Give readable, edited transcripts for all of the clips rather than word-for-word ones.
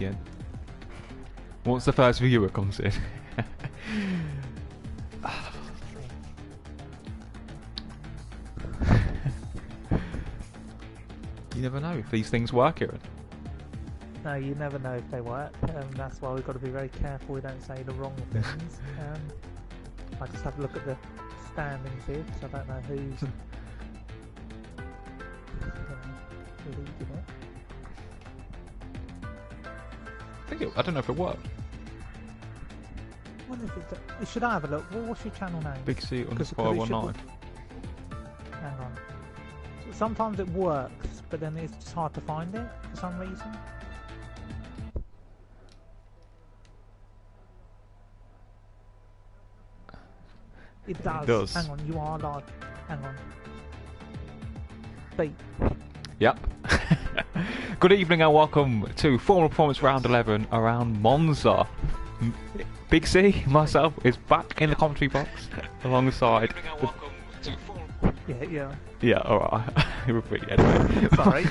begin. Once the first viewer comes in. You never know if these things work, Aaron. No, you never know if they work. That's why we've got to be very careful we don't say the wrong things. I just have a look at the standings here because I don't know who's leading it. I don't know if it worked. What is it? Should I have a look? What's your channel name? Big C _19. Hang on. Sometimes it works, but then it's just hard to find it for some reason. It does. Hang on, you are live. Hang on. Beat. Yep. Good evening and welcome to Formula Performance Round 11 around Monza. Big C, myself, is back in the commentary box alongside. Yeah, alright. Repeat anyway. Sorry.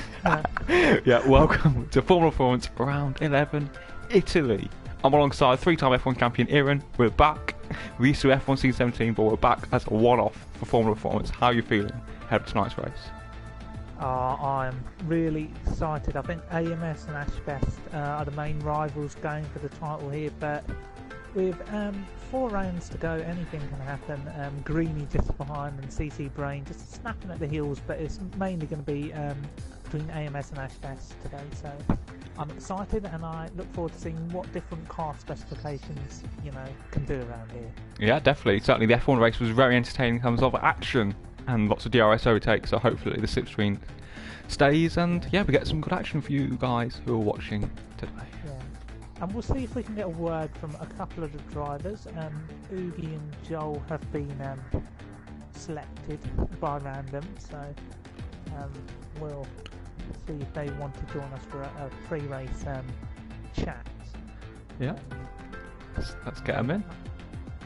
Yeah, welcome to Formula Performance Round 11, Italy. I'm alongside three-time F1 champion Aaron. We're back. We used to F1 Season 17, but we're back as a one-off for Formula Performance. How are you feeling ahead of tonight's race? I'm really excited. I think AMS and Ashbest are the main rivals going for the title here, but with 4 rounds to go, anything can happen. Greeny just behind and CC Brain just snapping at the heels, but it's mainly going to be between AMS and Ashbest today, so I'm excited and I look forward to seeing what different car specifications, can do around here. Yeah, definitely. Certainly the F1 race was very entertaining in terms of action and lots of DRS overtakes, so hopefully the slipstream stays and yeah, we get some good action for you guys who are watching today. Yeah. And we'll see if we can get a word from a couple of the drivers. Oogie and Joel have been selected by random, so we'll see if they want to join us for a pre-race chat. Yeah, let's get them in.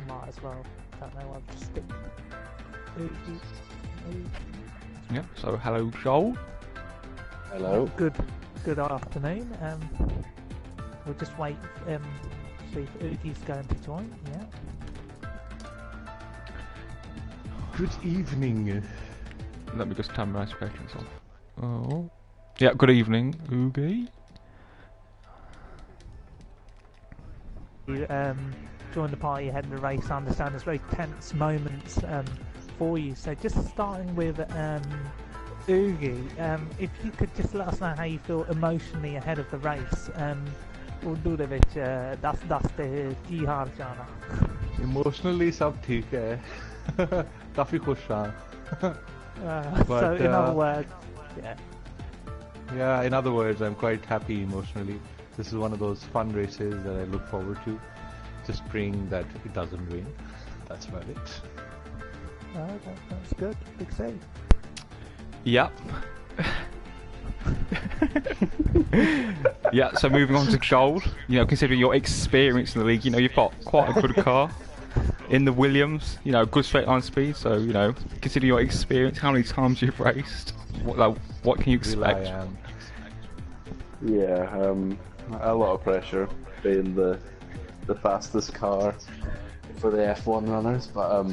Might as well. Don't know, I'll just stick Oogie. Yeah, so hello Joel. Hello. Good afternoon. We'll just wait to see if Oogie's going to join. Yeah. Good evening. Let me just turn my notifications off. Oh. Yeah, good evening, Oogie. You joined the party ahead of the race. I understand there's very tense moments for you. So just starting with Oogie, if you could just let us know how you feel emotionally ahead of the race. Udurevic, that's the jihar jana. Emotionally, सब ठीक है. काफी खुश रहा. So in other words, yeah. Yeah, in other words, I'm quite happy emotionally. This is one of those fun races that I look forward to. Just praying that it doesn't rain. That's about it. That's good. Big save. Yep. Yeah, so moving on to Joel, considering your experience in the league, you've got quite a good car in the Williams, good straight line speed, so, considering your experience, how many times you've raced, what can you expect? Yeah, a lot of pressure being the fastest car for the F1 runners, but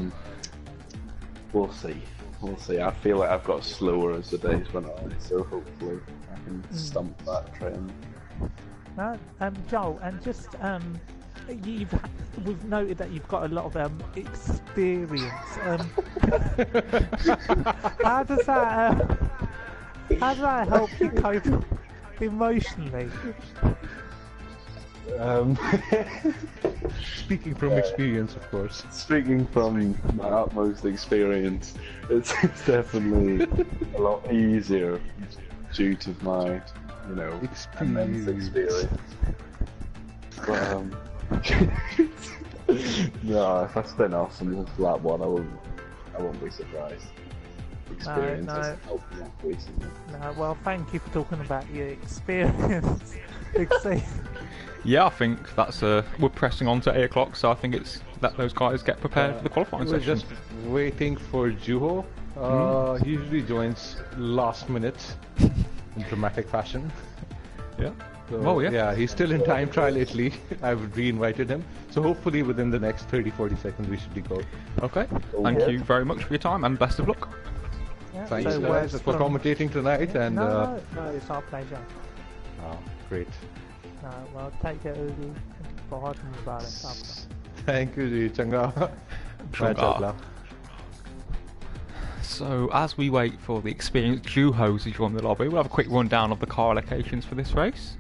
we'll see. We'll see. I feel like I've got slower as the days went on, so hopefully I can stump that trend. Joel, and just we've noted that you've got a lot of experience. How does that help you cope emotionally? Speaking from experience, of course. Speaking from my utmost experience, it's definitely a lot easier due to my, immense experience. But, no, if I spin off and just lap one, I won't be surprised. Experience has helped me recently. No, well, thank you for talking about your experience. Yeah, I think that's we're pressing on to 8 o'clock, so I think it's let those guys get prepared for the qualifying we're session. Just waiting for Juho. He usually joins last minute in dramatic fashion. Yeah. So, Well, yeah. yeah, he's still in time trial Italy. I've re-invited him. So hopefully within the next 30-40 seconds we should be go. Okay. Thank you very much for your time and best of luck. Yeah, Thanks so guys for commentating tonight. And no, it's our pleasure. oh, great. No, well, take it, Ugi. बहुत मुबारक आपका. Thank you, ji. Changa. Changa. So, as we wait for the experienced duos to join the lobby, we'll have a quick rundown of the car allocations for this race.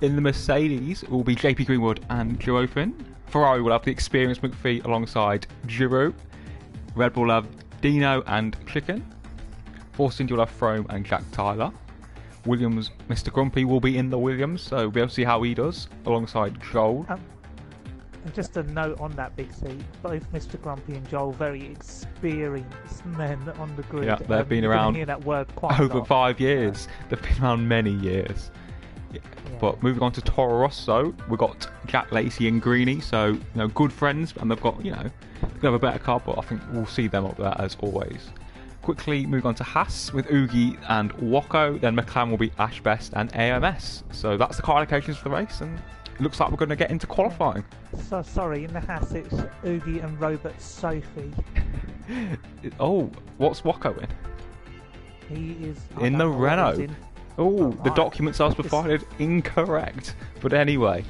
In the Mercedes, it will be JP Greenwood and Joe Finn. Ferrari will have the experienced McPhee alongside Giroud. Red Bull will have Dino and Chicken. Force India will have Frome and Jack Tyler. Williams, Mr. Grumpy will be in the Williams, so we'll be able to see how he does alongside Joel. And just a note on that, Big C, both Mr. Grumpy and Joel, very experienced men on the grid. Yeah, they've been around hear that word quite over a lot. 5 years. Yeah. They've been around many years. Yeah. But moving on to Toro Rosso, we've got Jack Lacey and Greeny, so good friends, and they've got they have a better car, but I think we'll see them up there as always. Quickly moving on to Haas with Oogie and Wacko, then McLaren will be Ash Best and AMS. So that's the car allocations for the race, and it looks like we're going to get into qualifying. So sorry, in the Haas it's Oogie and Robert Sophie. Oh, what's Wacko in? He is in the Renault. Oh, the right. documents I was provided incorrect. But anyway,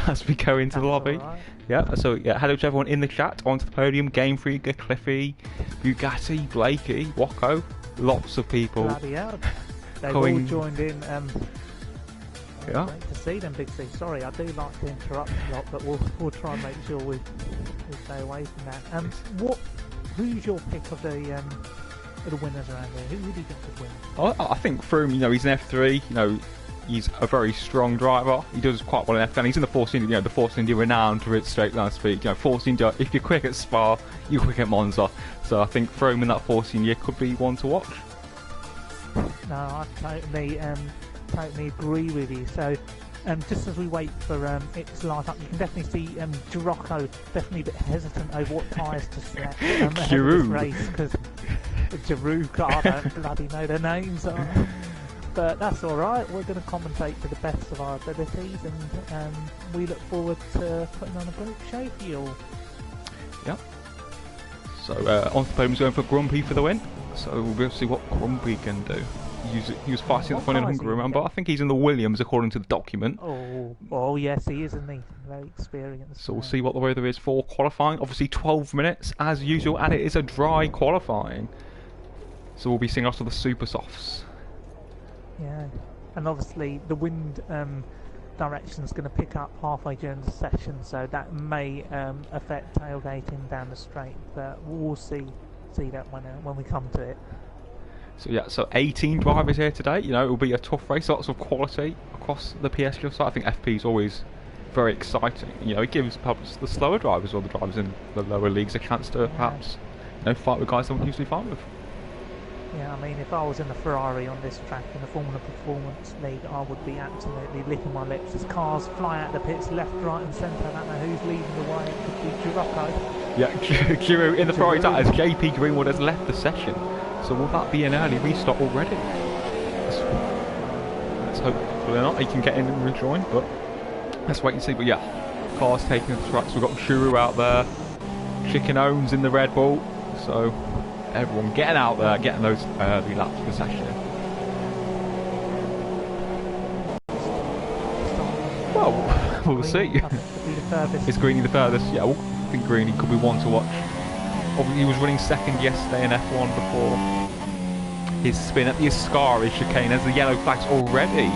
as we go into the lobby. Right. Yeah, so hello to everyone in the chat, onto the podium, Game Freaker, Cliffy, Bugatti, Blakey, Wacko, lots of people. Bloody hell. They've Going- all joined in. Yeah. Great to see them, Big C. Sorry, I do like to interrupt a lot, but we'll try and make sure we stay away from that. Who's your pick of the winners around here? Who do you think would win? I think Froome, he's an F3, he's a very strong driver. He does quite well in F1. He's in the Force India, the Force India renowned for its straight line speed. Force India, if you're quick at Spa, you're quick at Monza. So I think Froome in that Force India could be one to watch. No, I totally agree with you. So, just as we wait for it to light up, you can definitely see Girocco definitely a bit hesitant over what tyres to select ahead of this Giroud. race, because Giroud, I don't bloody know their names. But that's alright, we're going to commentate to the best of our abilities, and we look forward to putting on a great show for you all. Yep. So on the podium's going for Grumpy for the win. So we'll see what Grumpy can do. He was fighting at the front in Hungary, remember? I think he's in the Williams according to the document. Oh yes, he is, isn't he? Very experienced. So we'll see what the weather is for qualifying. Obviously 12 minutes as usual, and it is a dry qualifying. So we'll be seeing lots of the super softs. Yeah, and obviously the wind direction is going to pick up halfway during the session, so that may affect tailgating down the straight. But we'll see that when we come to it. So yeah, so 18 drivers here today. It will be a tough race, lots of quality across the PSGL side. I think FP is always very exciting. It gives perhaps the slower drivers or the drivers in the lower leagues a chance to perhaps fight with guys they won't usually fight with. Yeah, I mean, if I was in a Ferrari on this track in the Formula Performance League, I would be absolutely licking my lips as cars fly out the pits left, right and centre. I don't know who's leading the way. It could be Girocco. Yeah, Giroud in the Ferrari as JP Greenwood has left the session. So will that be an early restart already? Let's hope not. He can get in and rejoin, but let's wait and see. But yeah, cars taking the tracks. We've got Giroud out there. Chicken Owns in the Red Bull. So everyone getting out there, getting those early laps of the session. Well, we'll see. Is Greeny the furthest? Yeah, well, I think Greeny could be one to watch. Obviously, he was running second yesterday in F1 before his spin at the Ascari chicane as the yellow flags already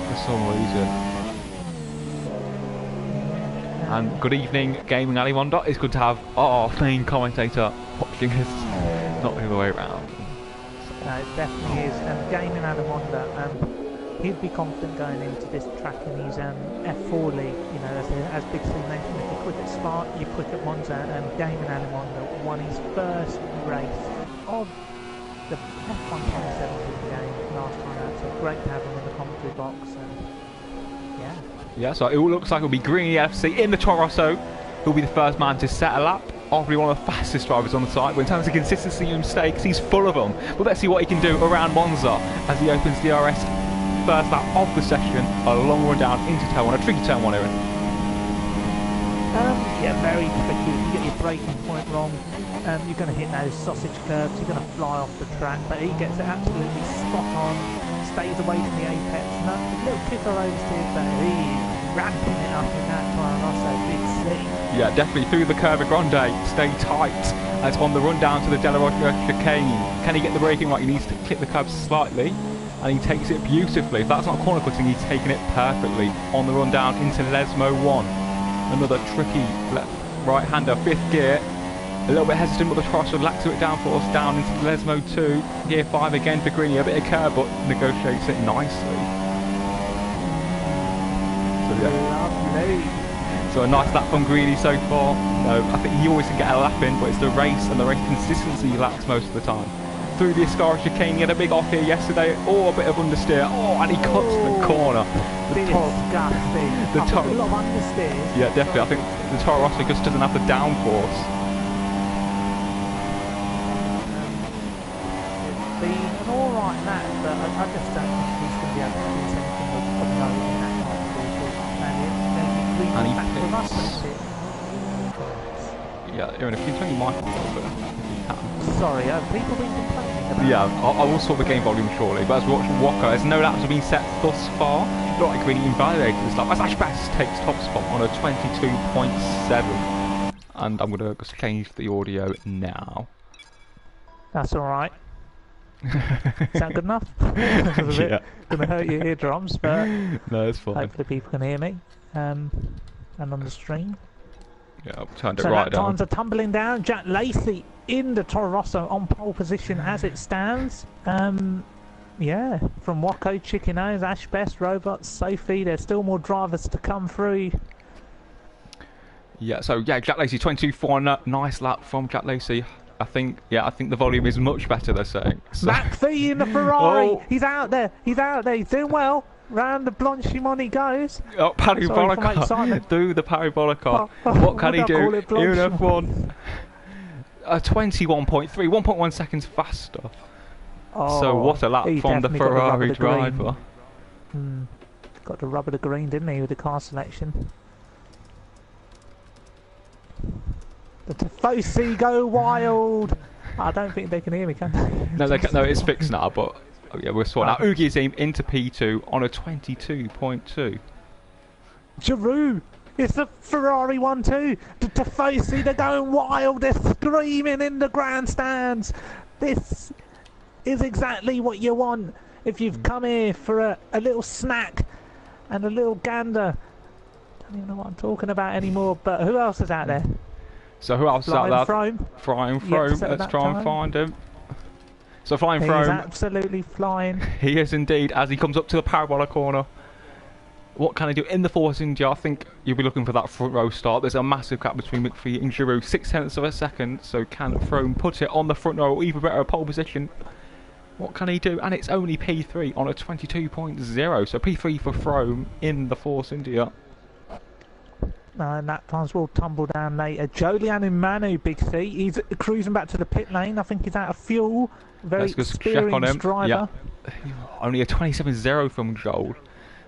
for some reason. And good evening, Gaming Ali Wanda. It's good to have our main commentator watching us, not the other way around. No, it definitely is. Gaming Ali Wanda, he'd be confident going into this track in his F4 league. As Big C mentioned, if you're quick at Spa, you're quick at Monza, and Gaming Ali Wanda won his first race of the F1 2017 game last time out. So great to have him in the commentary box. Yeah, so it looks like it'll be Greeny FC in the Toro Rosso. He'll be the first man to set a lap. Arguably one of the fastest drivers on the site, but in terms of consistency and mistakes, he's full of them. But let's see what he can do around Monza as he opens DRS first lap of the session, a long run down into turn one, a tricky turn one, Aaron. Yeah, very tricky. If you get your braking point wrong, you're going to hit those sausage curves, you're going to fly off the track, but he gets it absolutely spot on, stays away from the apex. No, a little kicker oversteer, but he's ramping it up in that Toro Rosso Big C. Yeah, definitely through the Curva Grande, stay tight as on the run down to the Della Rocca chicane. Can he get the braking right? He needs to clip the curbs slightly, and he takes it beautifully. If that's not corner cutting, he's taken it perfectly on the run down into Lesmo 1. Another tricky right-hander, 5th gear. A little bit hesitant, but the Tross would lack to it down for us, down into Lesmo 2. Gear 5 again for Greeny, a bit of curve, but negotiates it nicely. So yeah. Lovely. So a nice lap from Greeny so far. No, I think he always can get a lap in, but it's the race and the race consistency he lacks most of the time. Through the Ascara chicane, he had a big off here yesterday. Oh, a bit of understeer. Oh, and he cuts the corner. Disgusting. The A lot of understeers. Yeah, definitely. I think the Toro Rosso just doesn't have the downforce. It's been an alright lap, but I just don't think he's going to be able to do anything of note in that kind of vehicle. And he And he back with us, picks. isn't it? Yeah, Aaron, if you can turn your mic on a little bit, if you can. Sorry, people been complaining about Yeah, I will sort the game volume shortly, but as we watch Walker, there's no laps have been set thus far. Not like really invalidated this lap. As Ash Best takes top spot on a 22.7. And I'm going to just change the audio now. That's alright. Sound good enough? Yeah. Gonna hurt your eardrums, but No, it's fine. hopefully people can hear me. And on the stream. Yeah, I've turned it So right lap down. times are tumbling down. Jack Lacey in the Toro Rosso on pole position as it stands. Yeah, from Waco, Chicken-O's, Ash Best, Robots, Sophie. There's still more drivers to come through. Yeah, so yeah, Jack Lacey 22.4, nice lap from Jack Lacey. I think the volume is much better, they're saying. So. McPhee in the Ferrari. Oh. He's out there. He's doing well. Round the Blanchimon he goes. Oh, Sorry for my Parabolica excitement. through the Parabolica. Oh, What can he what do I do? call it, Here in Blanchimon? F1. 21.3, 1.1 seconds faster. Oh, So what a lap he from the definitely got rub Ferrari of the green. driver. Got the rub of the green, didn't he, with the car selection? The Tifosi go wild! I don't think they can hear me, can they? No, no, it's fixed now, but oh, yeah, we're sorting out. Ugi Azim into P2 on a 22.2. Giroux! It's the Ferrari one too! The Tifosi, they're going wild! They're screaming in the grandstands! This is exactly what you want if you've come here for a little snack and a little gander. Don't even know what I'm talking about anymore, but who else is out there? So who else is out Flying there? Frome. Flying Yep, Frome. set Let's that try and time. find him. So Flying He's Frome, absolutely flying. he is indeed, as he comes up to the Parabola corner. What can I do in the Force India? I think you'll be looking for that front row start. There's a massive gap between McPhee and Giroux, 0.6 of a second. So can Frome put it on the front row, or even better, a pole position? What can he do? And it's only P3 on a 22.0. So P3 for Frome in the Force India. And that times will tumble down later. Jolian Manu, Big C. He's cruising back to the pit lane. I think he's out of fuel. Very Let's just check on him. experienced driver. Yeah. Only a 27.0 from Joel.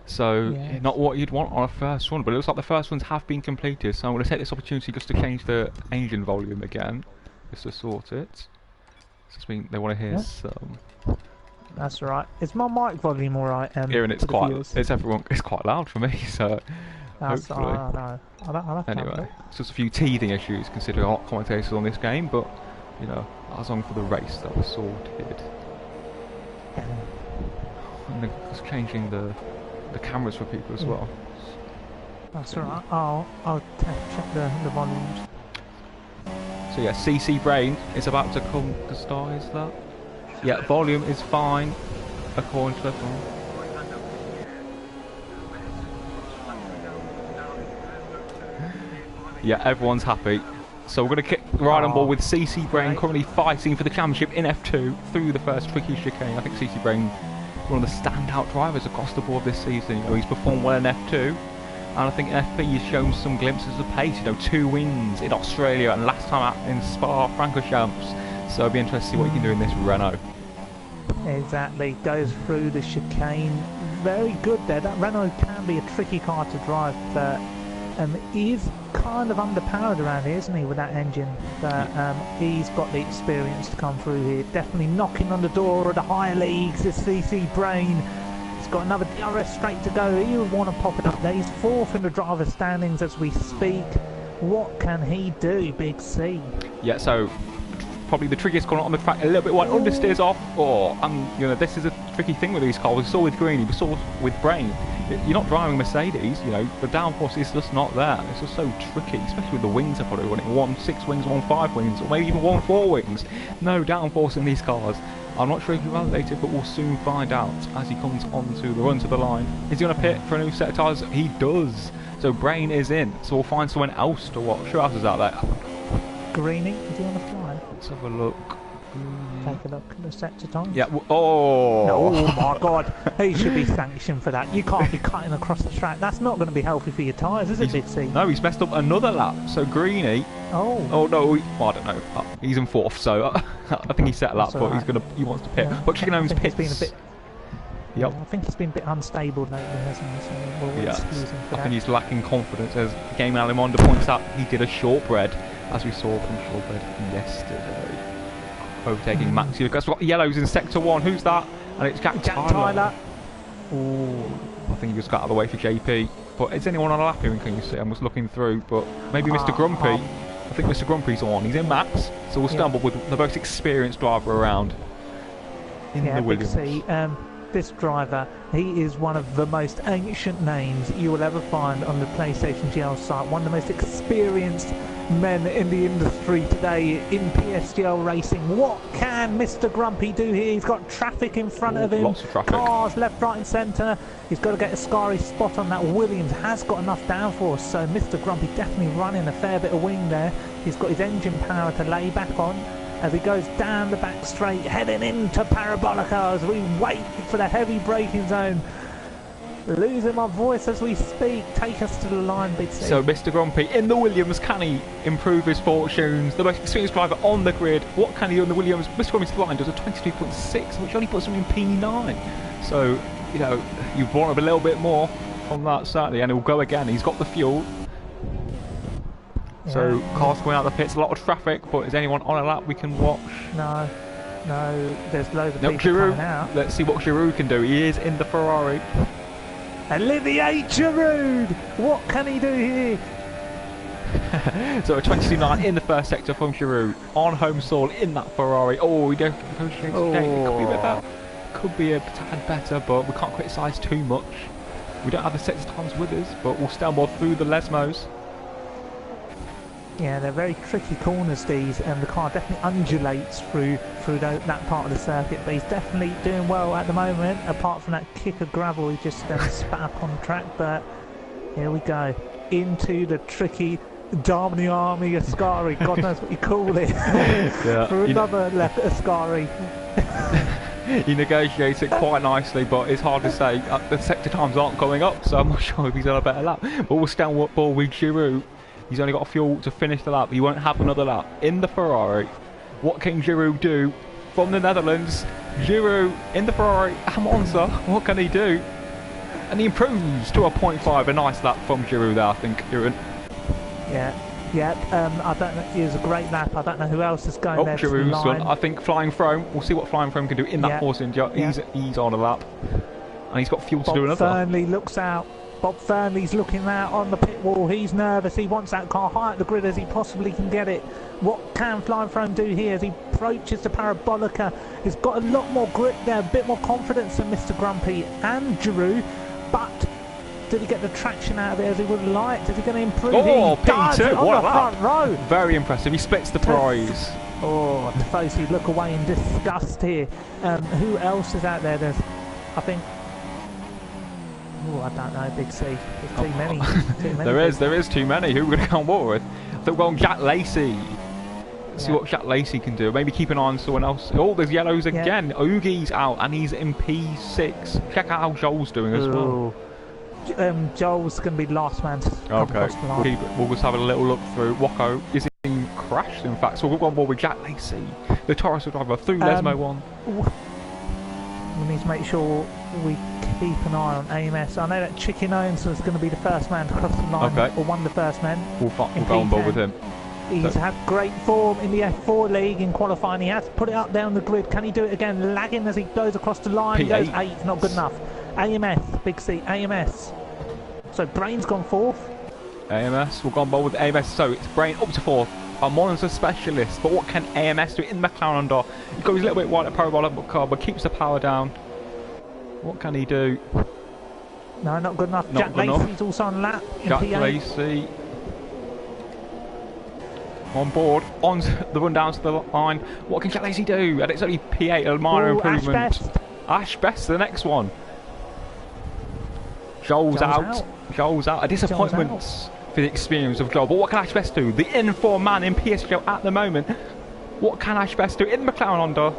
So Yes. not what you'd want on a first run, but it looks like the first ones have been completed. So I'm going to take this opportunity just to change the engine volume again, just to sort it. They want to hear Yeah. some. That's right. Is my mic volume alright? Hearing it's for the quite, viewers? it's quite loud for me. So That's, hopefully. I know. I'll have to have a Anyway, look. it's just a few teething issues considering hot commentators on this game, but you know, as long for the race that was sorted. And they're just changing the cameras for people as well. That's alright. I'll check the volumes. So yeah, CC Brain is about to come to start, is that? Yeah, volume is fine, according to everyone. Yeah, everyone's happy. So we're going to kick right on board with CC Brain, currently fighting for the championship in F2 through the first tricky chicane. I think CC Brain, one of the standout drivers across the board this season. You know, he's performed well in F2, and I think in FP he's shown some glimpses of pace. You know, 2 wins in Australia and last time out in Spa Francorchamps. So it'll be interesting to see what he can do in this Renault. Exactly, goes through the chicane. Very good there. That Renault can be a tricky car to drive, but he is kind of underpowered around here, isn't he, with that engine? But he's got the experience to come through here. Definitely knocking on the door of the higher leagues. This CC Brain. He's got another DRS straight to go. He would want to pop it up there. He's 4th in the driver standings as we speak. What can he do, Big C? Yeah, so probably the trickiest corner on the track, a little bit wide, understeers off, you know, this is a tricky thing with these cars. We saw with Greeny, we saw with Brain. You're not driving Mercedes, you know, the downforce is just not there. It's just so tricky, especially with the wings are probably running 1 6 wings, 1 5 wings, or maybe even 1 4 wings. No downforce in these cars. I'm not sure if he validated, but we'll soon find out as he comes onto the run to the line. Is he going to pit for a new set of tyres? He does. So Brain is in, so we'll find someone else to watch. Who else is out there? Greeny, is he on the fly? Let's have a look. Take a look at the sector time. Yeah, oh my god, he should be sanctioned for that. You can't be cutting across the track. That's not going to be healthy for your tyres, is it, Big C? No, he's messed up another lap. So Greeny. Oh no, well, I don't know. He's in 4th, so I think he set a lap, but he wants to pit. Yeah, but Chickenhome's pits. Been a bit, yep. I think he's been a bit unstable lately, hasn't he? So we'll excuse him for I that. think he's lacking confidence, as Game Alimonda points out. He did a shortbread, as we saw from shortbread yesterday. Overtaking Max. We've got yellows in sector 1. Who's that? And it's Jack Tyler. Ooh, I think he just got out of the way for JP. But is anyone on a lap here? Can you see? I'm just looking through, but maybe Mr. Grumpy. I think Mr. Grumpy's on. He's in Max, so we'll stumble with the most experienced driver around in the Williams. Big C, this driver, he is one of the most ancient names you will ever find on the PlayStation GL site. One of the most experienced men in the industry today in PSGL racing. What can Mr. Grumpy do here? He's got traffic in front of him. Lots of traffic. Cars left, right and centre. He's got to get a scary spot on that. Williams has got enough downforce, so Mr. Grumpy definitely running a fair bit of wing there. He's got his engine power to lay back on as he goes down the back straight, heading into Parabolica as we wait for the heavy braking zone. Losing my voice as we speak. Take us to the line, Big C. So Mr. Grumpy in the Williams, can he improve his fortunes? The most experienced driver on the grid. What can he do in the Williams? Mr. Grumpy's line does a 22.6, which only puts him in P9. So, you know, you've brought up a little bit more on that certainly, and he'll go again. He's got the fuel. So cars going out the pits, a lot of traffic, but is anyone on a lap we can watch? No, there's loads of people coming out. Let's see what Giroud can do. He is in the Ferrari. Olivier Giroud! What can he do here? So a 22.9 in the first sector from Giroud on home soil in that Ferrari. Oh, we don't negotiate today. It could be a bit better. Could be a tad better, but we can't criticise too much. We don't have the sector times with us, but we'll stumble through the Lesmos. Yeah, they're very tricky corners, these, and the car definitely undulates through that part of the circuit, but he's definitely doing well at the moment, apart from that kick of gravel he just spat up on the track. But here we go, into the tricky Darmany Army Ascari, God knows what you call it, for another left Ascari. He negotiates it quite nicely, but it's hard to say. The sector times aren't going up, so I'm not sure if he's on a better lap. But we'll stand what ball with Giroud. He's only got fuel to finish the lap. He won't have another lap in the Ferrari. What can Giroud do from the Netherlands? Giroud in the Ferrari, a Monza. What can he do? And he improves to a 0.5. A nice lap from Giroud there, I think, Kieran. I don't know. It was a great lap. I don't know who else is going there. Giroud's one. I think Flying Throne. We'll see what Flying Throne can do in that Force India. He's on a lap, and he's got fuel to do another. Fernley looks out. Bob Fernley's looking out on the pit wall. He's nervous. He wants that car high at the grid as he possibly can get it. What can Flying Throne do here as he approaches the Parabolica? He's got a lot more grip there, a bit more confidence than Mr. Grumpy and Giroud. But did he get the traction out of it as he would have liked? Is he going to improve? Oh, P2 on the front row. Very impressive. He splits the prize. Oh, Tifosi look away in disgust here. Who else is out there? There's, I think. Oh, I don't know, Big C. There's too many. There is too many. Who are we going to go on board with? I think we're going Jack Lacey. See what Jack Lacey can do. Maybe keep an eye on someone else. Oh, there's yellows again. Oogie's out and he's in P6. Check out how Joel's doing as well. Joel's going to be the last man to come across the line. We'll just have a little look through. Wacko is in crashed, in fact. So we'll go on board with Jack Lacey, the Taurus driver, through Lesmo 1. we need to make sure we keep an eye on AMS. I know that Chicken Owens was going to be the first man to cross the line, or one of the first men. We'll go on board with him. He's had great form in the F4 League in qualifying. He has put it up down the grid. Can he do it again? Lagging as he goes across the line. He goes 8th, not good enough. AMS, Big C, AMS. So Brain's gone 4th. AMS, we'll go on board with AMS. So it's Brain up to 4th. Our Monza specialist. But what can AMS do in the McLaren under? He goes a little bit wide at parabolic car, but keeps the power down. What can he do? No, not good enough. Jack Lacey's also on lap. Jack Lacey on board, on the run down to the line. What can Jack Lacey do? And it's only P8, a minor improvement. Ash Best, the next one. Joel's out. Joel's out. A disappointment for the experience of Joel. But what can Ash Best do? The N4 man in PSGL at the moment. What can Ash Best do in the McLaren Honda?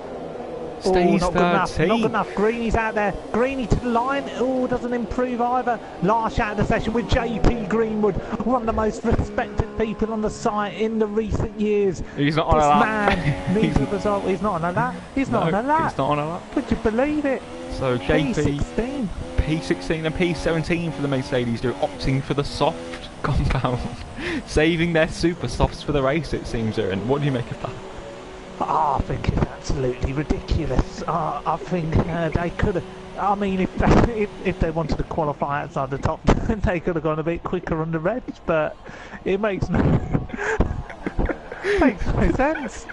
Stays not 13th. good enough. Not good enough. Greeny's out there. Greeny to the line. Oh, doesn't improve either. Last out of the session with JP Greenwood, one of the most respected people on the site in the recent years. He's not on a lap. Needs a result. He's not on a lap. He's not on a lap. He's not on a lap. Would you believe it? So JP P16 and P17 for the Mercedes do, opting for the soft compound, saving their super softs for the race. It seems, Aaron. What do you make of that? I think it's absolutely ridiculous. I think they could have. I mean, if they wanted to qualify outside the top 10, they could have gone a bit quicker on the reds, but it makes no sense.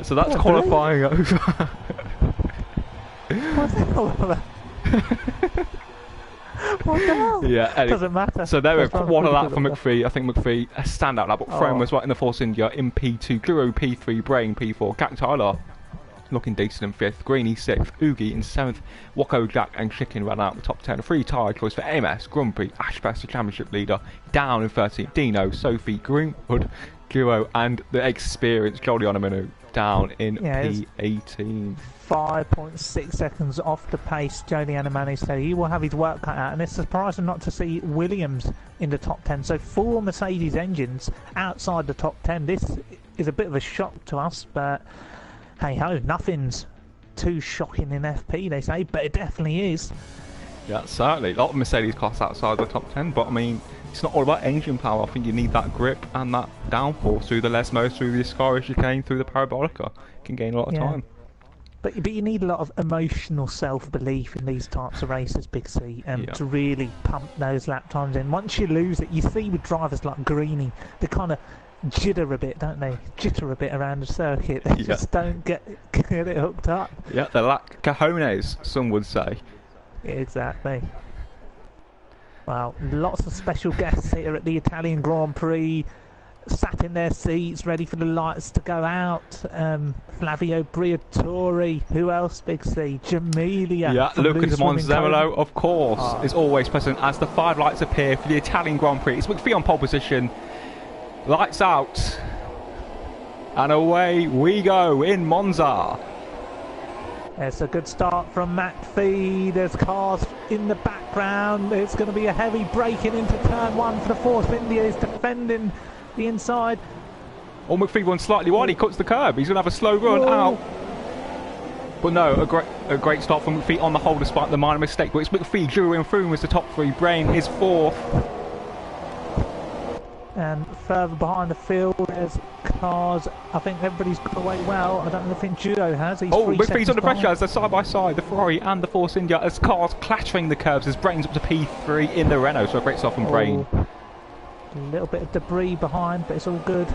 So that's qualifying over. What's that all about? What the hell? Yeah, anyway, doesn't matter. So there we go. One of that for McPhee. I think McPhee a standout lap, but Frome was right in the Force India in P2, Guru P3, Brain P4, Gak Tyler looking decent in 5th, Greeny 6th, Oogie in 7th, Wacko, Jack and Chicken ran out the top 10. A free tyre choice for AMS, Grumpy, Ashbest, the championship leader, down in 13th, Dino, Sophie, Greenwood, Duo and the experienced Jolly Onamanu down in P18. 5.6 seconds off the pace, Jody Anamani, so he will have his work cut out, and it's surprising not to see Williams in the top 10. So 4 Mercedes engines outside the top 10. This is a bit of a shock to us, but hey ho, nothing's too shocking in FP, they say, but it definitely is. Yeah, certainly. A lot of Mercedes cars outside the top 10, but I mean, it's not all about engine power. I think you need that grip and that downforce through the Lesmos, through the Ascari chicane, through the Parabolica. You can gain a lot of time. But you need a lot of emotional self-belief in these types of races, Big C, to really pump those lap times in. Once you lose it, you see with drivers like Greeny, they kind of jitter a bit, don't they? Jitter a bit around the circuit. They just don't get it hooked up. Yeah, they lack cojones, some would say. Exactly. Well, lots of special guests here at the Italian Grand Prix, sat in their seats, ready for the lights to go out. Flavio Briatore, who else, Big C? Jamelia. Yeah, Luca de Monzemolo, of course, is always present as the 5 lights appear for the Italian Grand Prix. It's McPhee on pole position. Lights out. And away we go in Monza. It's a good start from McPhee. There's cars in the background. It's going to be a heavy braking into turn 1 for the Force India. Is defending the inside. Oh, McPhee runs slightly wide. He cuts the curb. He's going to have a slow run out. But no, a great start from McPhee on the whole, despite the minor mistake. But it's McPhee, Drew and Froome was the top 3. Brain is 4th. And further behind the field, there's cars. I think everybody's got away well. I don't think Judo has. He's McPhee's under pressure as they're side by side, the Ferrari and the Force India, as cars clattering the curbs as Brain's up to P3 in the Renault. So a great start from Brain. A little bit of debris behind, but it's all good.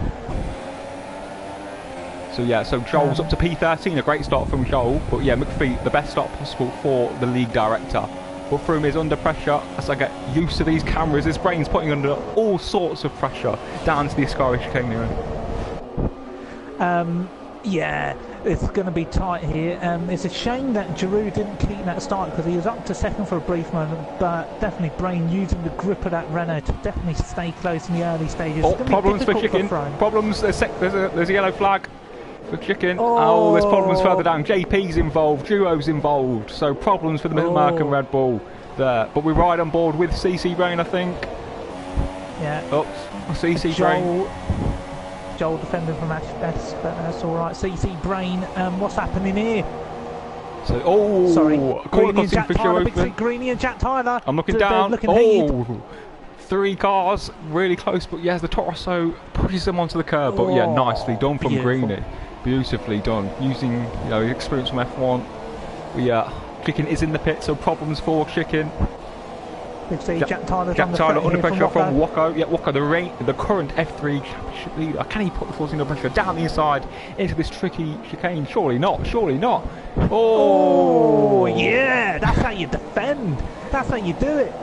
So yeah, so Joel's up to P13, a great start from Joel. But yeah, McPhee, the best start possible for the league director. But Froome is under pressure as I get used to these cameras. His Brain's putting under all sorts of pressure down to the Ascari chicane. Yeah, it's going to be tight here. It's a shame that Giroud didn't keep that start because he was up to 2nd for a brief moment, but definitely Brain using the grip of that Renault to definitely stay close in the early stages. Oh, problems for Chicken. Problems. There's a yellow flag for Chicken. Oh, there's problems further down. JP's involved. Duo's involved. So problems for the American Red Bull there. But we ride on board with CC Brain, I think. Yeah. Oh, CC Brain. Joel defending from Ashbest, but that's all right. CC Brain, what's happening here? So, oh, Sorry, corner Greeny and crossing Jack for Tyler, Big C, Sherwood. Greeny and Jack Tyler. I'm looking They're down. looking heated. Oh, 3 cars, really close, but yes, the Torosso pushes them onto the curb. But yeah, nicely done from beautiful. Greeny. Beautifully done. Using, you know, experience from F1. But yeah, Chicken is in the pit, so problems for Chicken. Big C, Jack Tyler's Jack Tyler under pressure from Wacko. Wacko. Yeah, Wacko, the current F3 championship leader. Can he put the force under pressure down the inside into this tricky chicane? Surely not. Surely not. Oh, yeah, that's how you defend. That's how you do it.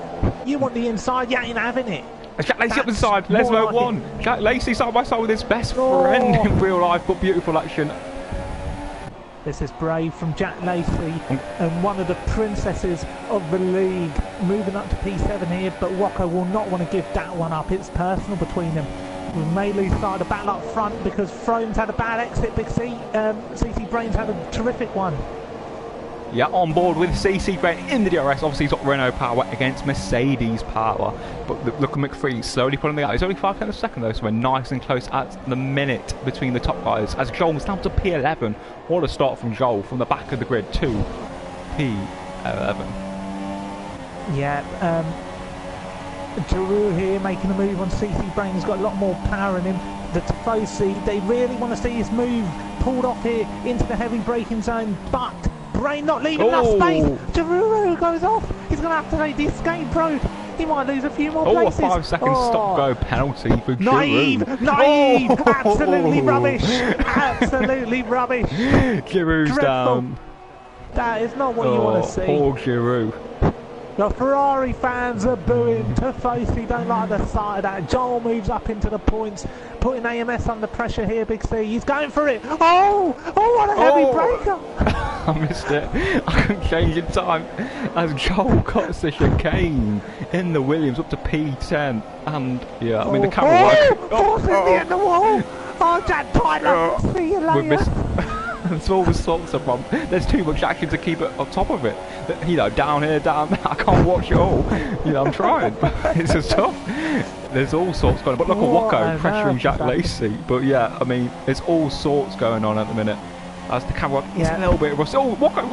You want the inside, you ain't having it. Jack Lacey up the That's side. more Lesmo like won. it. Jack Lacey side by side with his best friend in real life, but beautiful action. This is brave from Jack Lacey and one of the princesses of the league, moving up to P7 here, but Wacko will not want to give that one up. It's personal between them. With Maylee started a battle up front because Frome's had a bad exit. Big C, CC Brain's had a terrific one. Yeah, on board with CC Brain in the DRS. Obviously, he's got Renault power against Mercedes power. But look at McPhee slowly pulling the out. He's only 5 tenths a second though, so we're nice and close at the minute between the top guys. As Joel was down to P11. What a start from Joel from the back of the grid to P11. Yeah, Giroux here making a move on CC Brain. He's got a lot more power in him. The Tifosi, they really want to see his move pulled off here into the heavy braking zone, but Brain not leaving enough space. Giroux goes off. He's going to have to take the escape road. He might lose a few more places. A 5-second stop-go penalty for Giroux. Naive! Absolutely rubbish! Absolutely rubbish! Giroux's down. That is not what you want to see. Poor Giroux. The Ferrari fans are booing. Tifosi don't like the sight of that. Joel moves up into the points, putting AMS under pressure here, Big C. He's going for it. Oh, what a heavy breaker. I missed it. I couldn't change in time as Joel cuts the chicane in the Williams up to P10. And yeah, I mean the camera work. Forcing the end of the wall. Oh, Jack Tyler. See you later. That's all the sorts of from. There's too much action to keep it on top of it. You know, down here, down there. I can't watch it all. You know, I'm trying. It's just tough. There's all sorts going on. But look at Wacko pressuring Jack Lacey. But yeah, I mean, there's all sorts going on at the minute. As the camera is a little bit rusty. Oh, Wacko!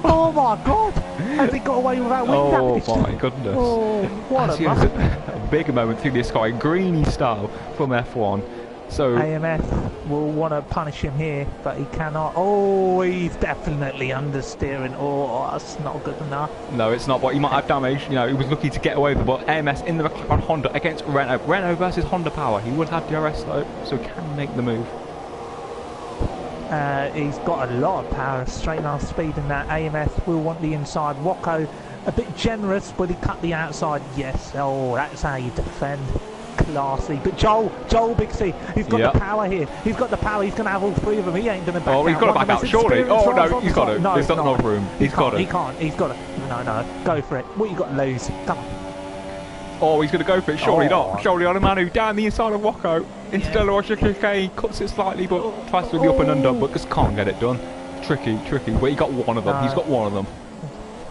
Oh my God! Has he got away without wing damage? Oh my goodness. Oh, what a big moment through the sky. Greeny style from F1. So AMS will want to punish him here, but he cannot. Oh, he's definitely understeering. Oh, that's not good enough. No, it's not, but he might have damage. You know, he was lucky to get away with it, but AMS in the McLaren Honda against Renault. Renault versus Honda power. He would have DRS though, so can make the move. He's got a lot of power, straight line speed in that. AMS will want the inside. Wacko, a bit generous, but he cut the outside. Yes, oh, that's how you defend. Classy, but Joel Big C, he's got the power here. He's got the power. He's going to have all 3 of them. He ain't going to back out. Oh, he's got to back out, surely. Oh no, he's got it. No, there's not enough room. He's got it. He can't. He's got it. No, go for it. What you got to lose? Come on. Oh, he's going to go for it. Surely not. Surely on a Manu down the inside of Wacko into Delaware chicane, cuts it slightly, but tries to do the up and under, but just can't get it done. Tricky. But he got one of them. He's got one of them.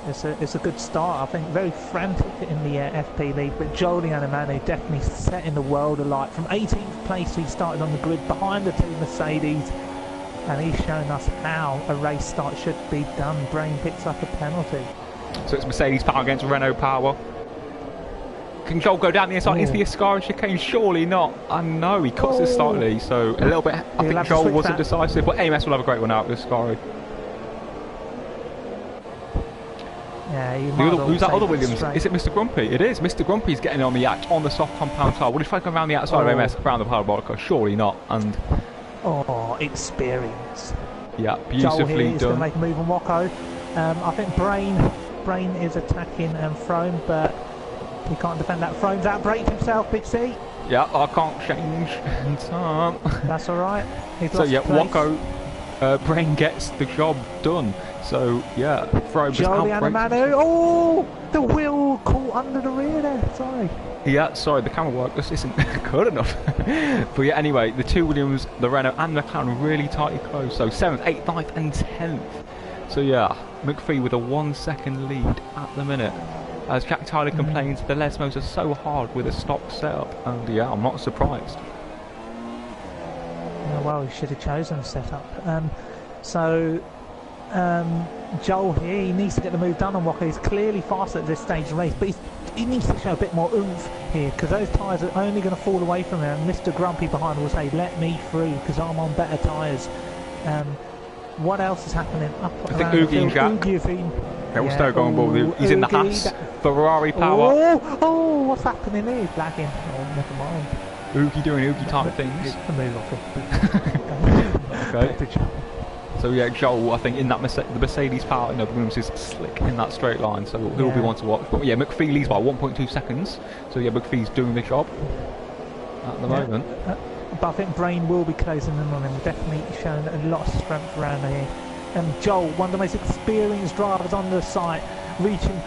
It's a good start. I think very frantic in the FP league, but Joel Manu definitely setting the world alight. From 18th place he started on the grid behind the 2 Mercedes, and he's shown us how a race start should be done. Brain picks up a penalty. So it's Mercedes power against Renault power. Can Joel go down the inside into the Ascari chicane? Surely not. I know he cuts it slightly, so a little bit. I think Joel wasn't decisive, but AMS will have a great one out with Ascari. Yeah, who's that other Williams? Is it Mr. Grumpy? It is. Mr. Grumpy's getting on the act on the soft compound tire. What if I go around the outside of AMS, around the parabolica? Surely not. And experience. Yeah, beautifully done. He's going to make a move on Wacko. I think Brain is attacking Frome, but he can't defend that. Frome's outbraked himself, Big C. Yeah, I can't change in time. That's all right. So yeah, Wacko, Brain gets the job done. So yeah, Frobe just outbrakes. Oh, the wheel caught under the rear there. Sorry. Yeah, sorry, the camera work just isn't good enough. But yeah, anyway, the 2 Williams, the Renault and the McLaren really tightly close. So 7th, 8th, 9th and 10th. So yeah, McPhee with a 1 second lead at the minute. As Jack Tyler complains, the Lesmos are so hard with a stock setup. And yeah, I'm not surprised. Well, he should have chosen a setup. So Joel here, he needs to get the move done on Waka. He's clearly faster at this stage of the race, but he needs to show a bit more oomph here, because those tyres are only going to fall away from him, and Mr. Grumpy behind will say, let me through, because I'm on better tyres. What else is happening? Up I think Oogie and Jack. We'll still go on board with him. He's in the Haas. Ferrari power. Oh, what's happening here? He's lagging. Oh, never mind. Oogie doing Oogie type things. Move off him. Okay. So yeah, Joel, I think in that the Mercedes power, you know, Williams is slick in that straight line, so he'll be one to watch. But yeah, McPhee leads by 1.2 seconds, so yeah, McPhee's doing the job at the moment. But I think Brain will be closing in on him, definitely showing a lot of strength around here. And Joel, one of the most experienced drivers on the site, reaching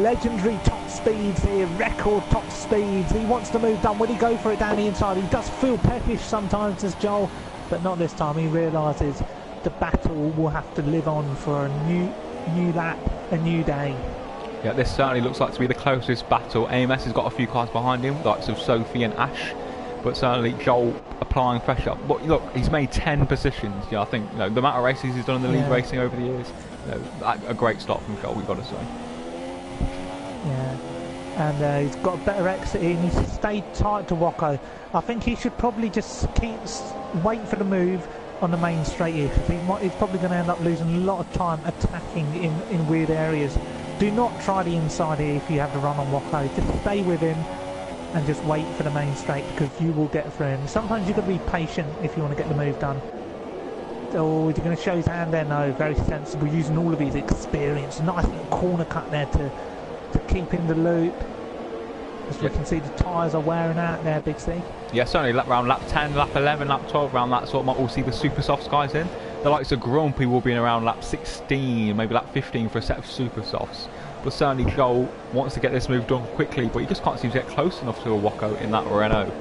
legendary top speeds here, record top speeds. He wants to move done. Will he go for it down the inside? He does feel peppish sometimes as Joel, but not this time. He realises the battle will have to live on for a new lap, a new day. Yeah, this certainly looks like to be the closest battle. AMS has got a few cars behind him, likes of Sophie and Ash, but certainly Joel applying pressure. But look, he's made 10 positions. Yeah, I think, you know, the amount of races he's done in the league racing over the years, you know, a great start from Joel, we've got to say. Yeah, and he's got a better exit here, and he's stayed tight to Wacko. I think he should probably just wait for the move on the main straight here, because he's probably going to end up losing a lot of time attacking in weird areas. Do not try the inside here if you have to run on Wacko. Just stay with him and just wait for the main straight, because you will get through him. Sometimes you've got to be patient if you want to get the move done. Oh, is he going to show his hand there? No, very sensible, using all of his experience. Nice little corner cut there to keep in the loop. As we can see, the tyres are wearing out there, Big C. Yeah, certainly around lap 10, lap 11, lap 12, around that sort of mark, we'll see the super softs guys in. The likes of Grumpy will be in around lap 16, maybe lap 15 for a set of super softs. But certainly Joel wants to get this move done quickly, but he just can't seem to get close enough to a Wacko in that Renault.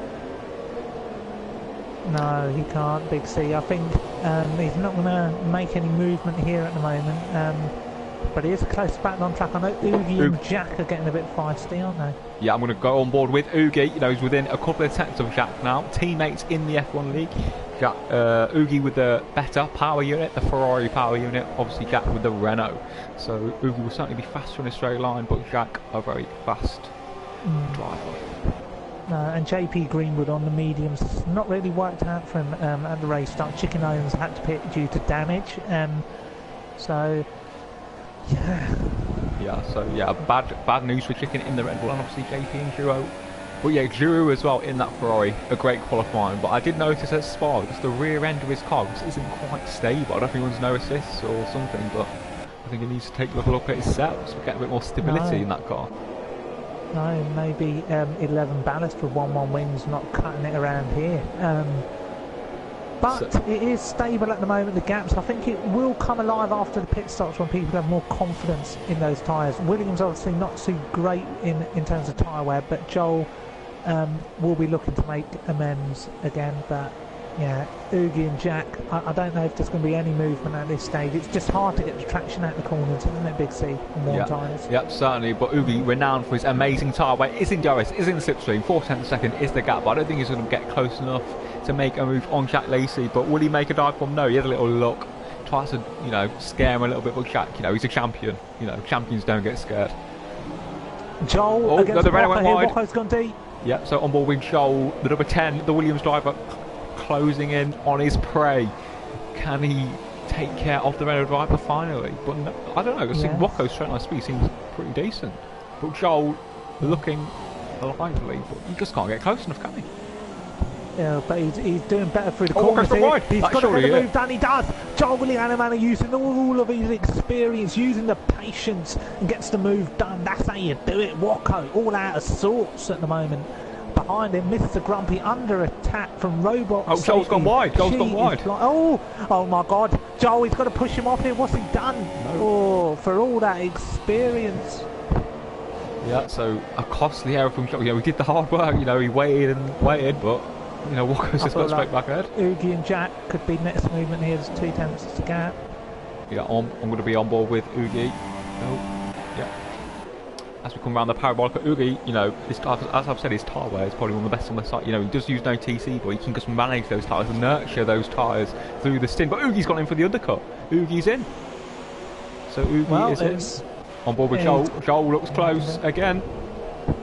No, he can't, Big C. I think he's not going to make any movement here at the moment. But it is a close battle on track. I know Oogie and Jack are getting a bit feisty, aren't they? Yeah, I'm going to go on board with Oogie. You know, he's within a couple of tenths of Jack now. Teammates in the F1 League. Jack, Oogie with the better power unit, the Ferrari power unit. Obviously, Jack with the Renault. So Oogie will certainly be faster in a straight line, but Jack a very fast driver. And JP Greenwood on the mediums, not really worked out for him at the race start. Chicken Owens had to pit due to damage. So. Yeah, bad news for Chicken in the Red Bull, and obviously JP and Giro. But yeah, Giro as well in that Ferrari, a great qualifying. But I did notice at Spa, just the rear end of his car isn't quite stable. I don't think he wants no assists or something, but I think he needs to take a look at his setups to get a bit more stability in that car. No, maybe 11 ballast with 1-1 wings, not cutting it around here. But it is stable at the moment, the gaps. I think it will come alive after the pit stops when people have more confidence in those tyres. Williams obviously not too great in terms of tyre wear, but Joel will be looking to make amends again. But yeah, Oogie and Jack, I don't know if there's going to be any movement at this stage. It's just hard to get the traction out the corners, isn't it, Big C, on warm tyres? Yep, certainly. But Oogie, renowned for his amazing tyre wear, is in DRS, is in the slipstream. 4/10 second is the gap, but I don't think he's going to get close enough to make a move on Jack Lacey. But will he make a dive bomb? No, he has a little look, tries to, you know, scare him a little bit. But Jack, you know, he's a champion. You know, champions don't get scared. Joel against the Renault went wide. Wacko's gone deep. Yep, so on board with Joel, the number 10, the Williams driver, closing in on his prey. Can he take care of the Renault driver finally? But no, I don't know. I think Wacko's straight line speed seems pretty decent. But Joel looking lively, but you just can't get close enough, can he? Yeah, but he's doing better through the corners here. Wide. He's got to get the move done. He does. Joel Williams using all of his experience, using the patience, and gets the move done. That's how you do it. Wacko all out of sorts at the moment. Behind him, Mr. Grumpy under attack from Robot. Oh, Joel's gone wide. Joel's gone wide. Oh my God. Joel, he's got to push him off here. What's he done? No. Oh, for all that experience. Yeah, so a costly error from Joel. You know, he did the hard work. You know, he waited and waited, but you know, Wacko's just got straight back ahead. Oogie and Jack could be next movement here. There's 2 tenths to gap. Yeah, I'm going to be on board with Oogie. Yeah. As we come around the parabolic, Oogie, you know, as I've said, his tyre wear is probably one of the best on the site. You know, he does use no TC, but he can just manage those tyres and nurture those tyres through the stint. But Oogie's gone in for the undercut. Oogie's in. So Ugi Well, is it's... in. On board with Joel. Joel looks close again.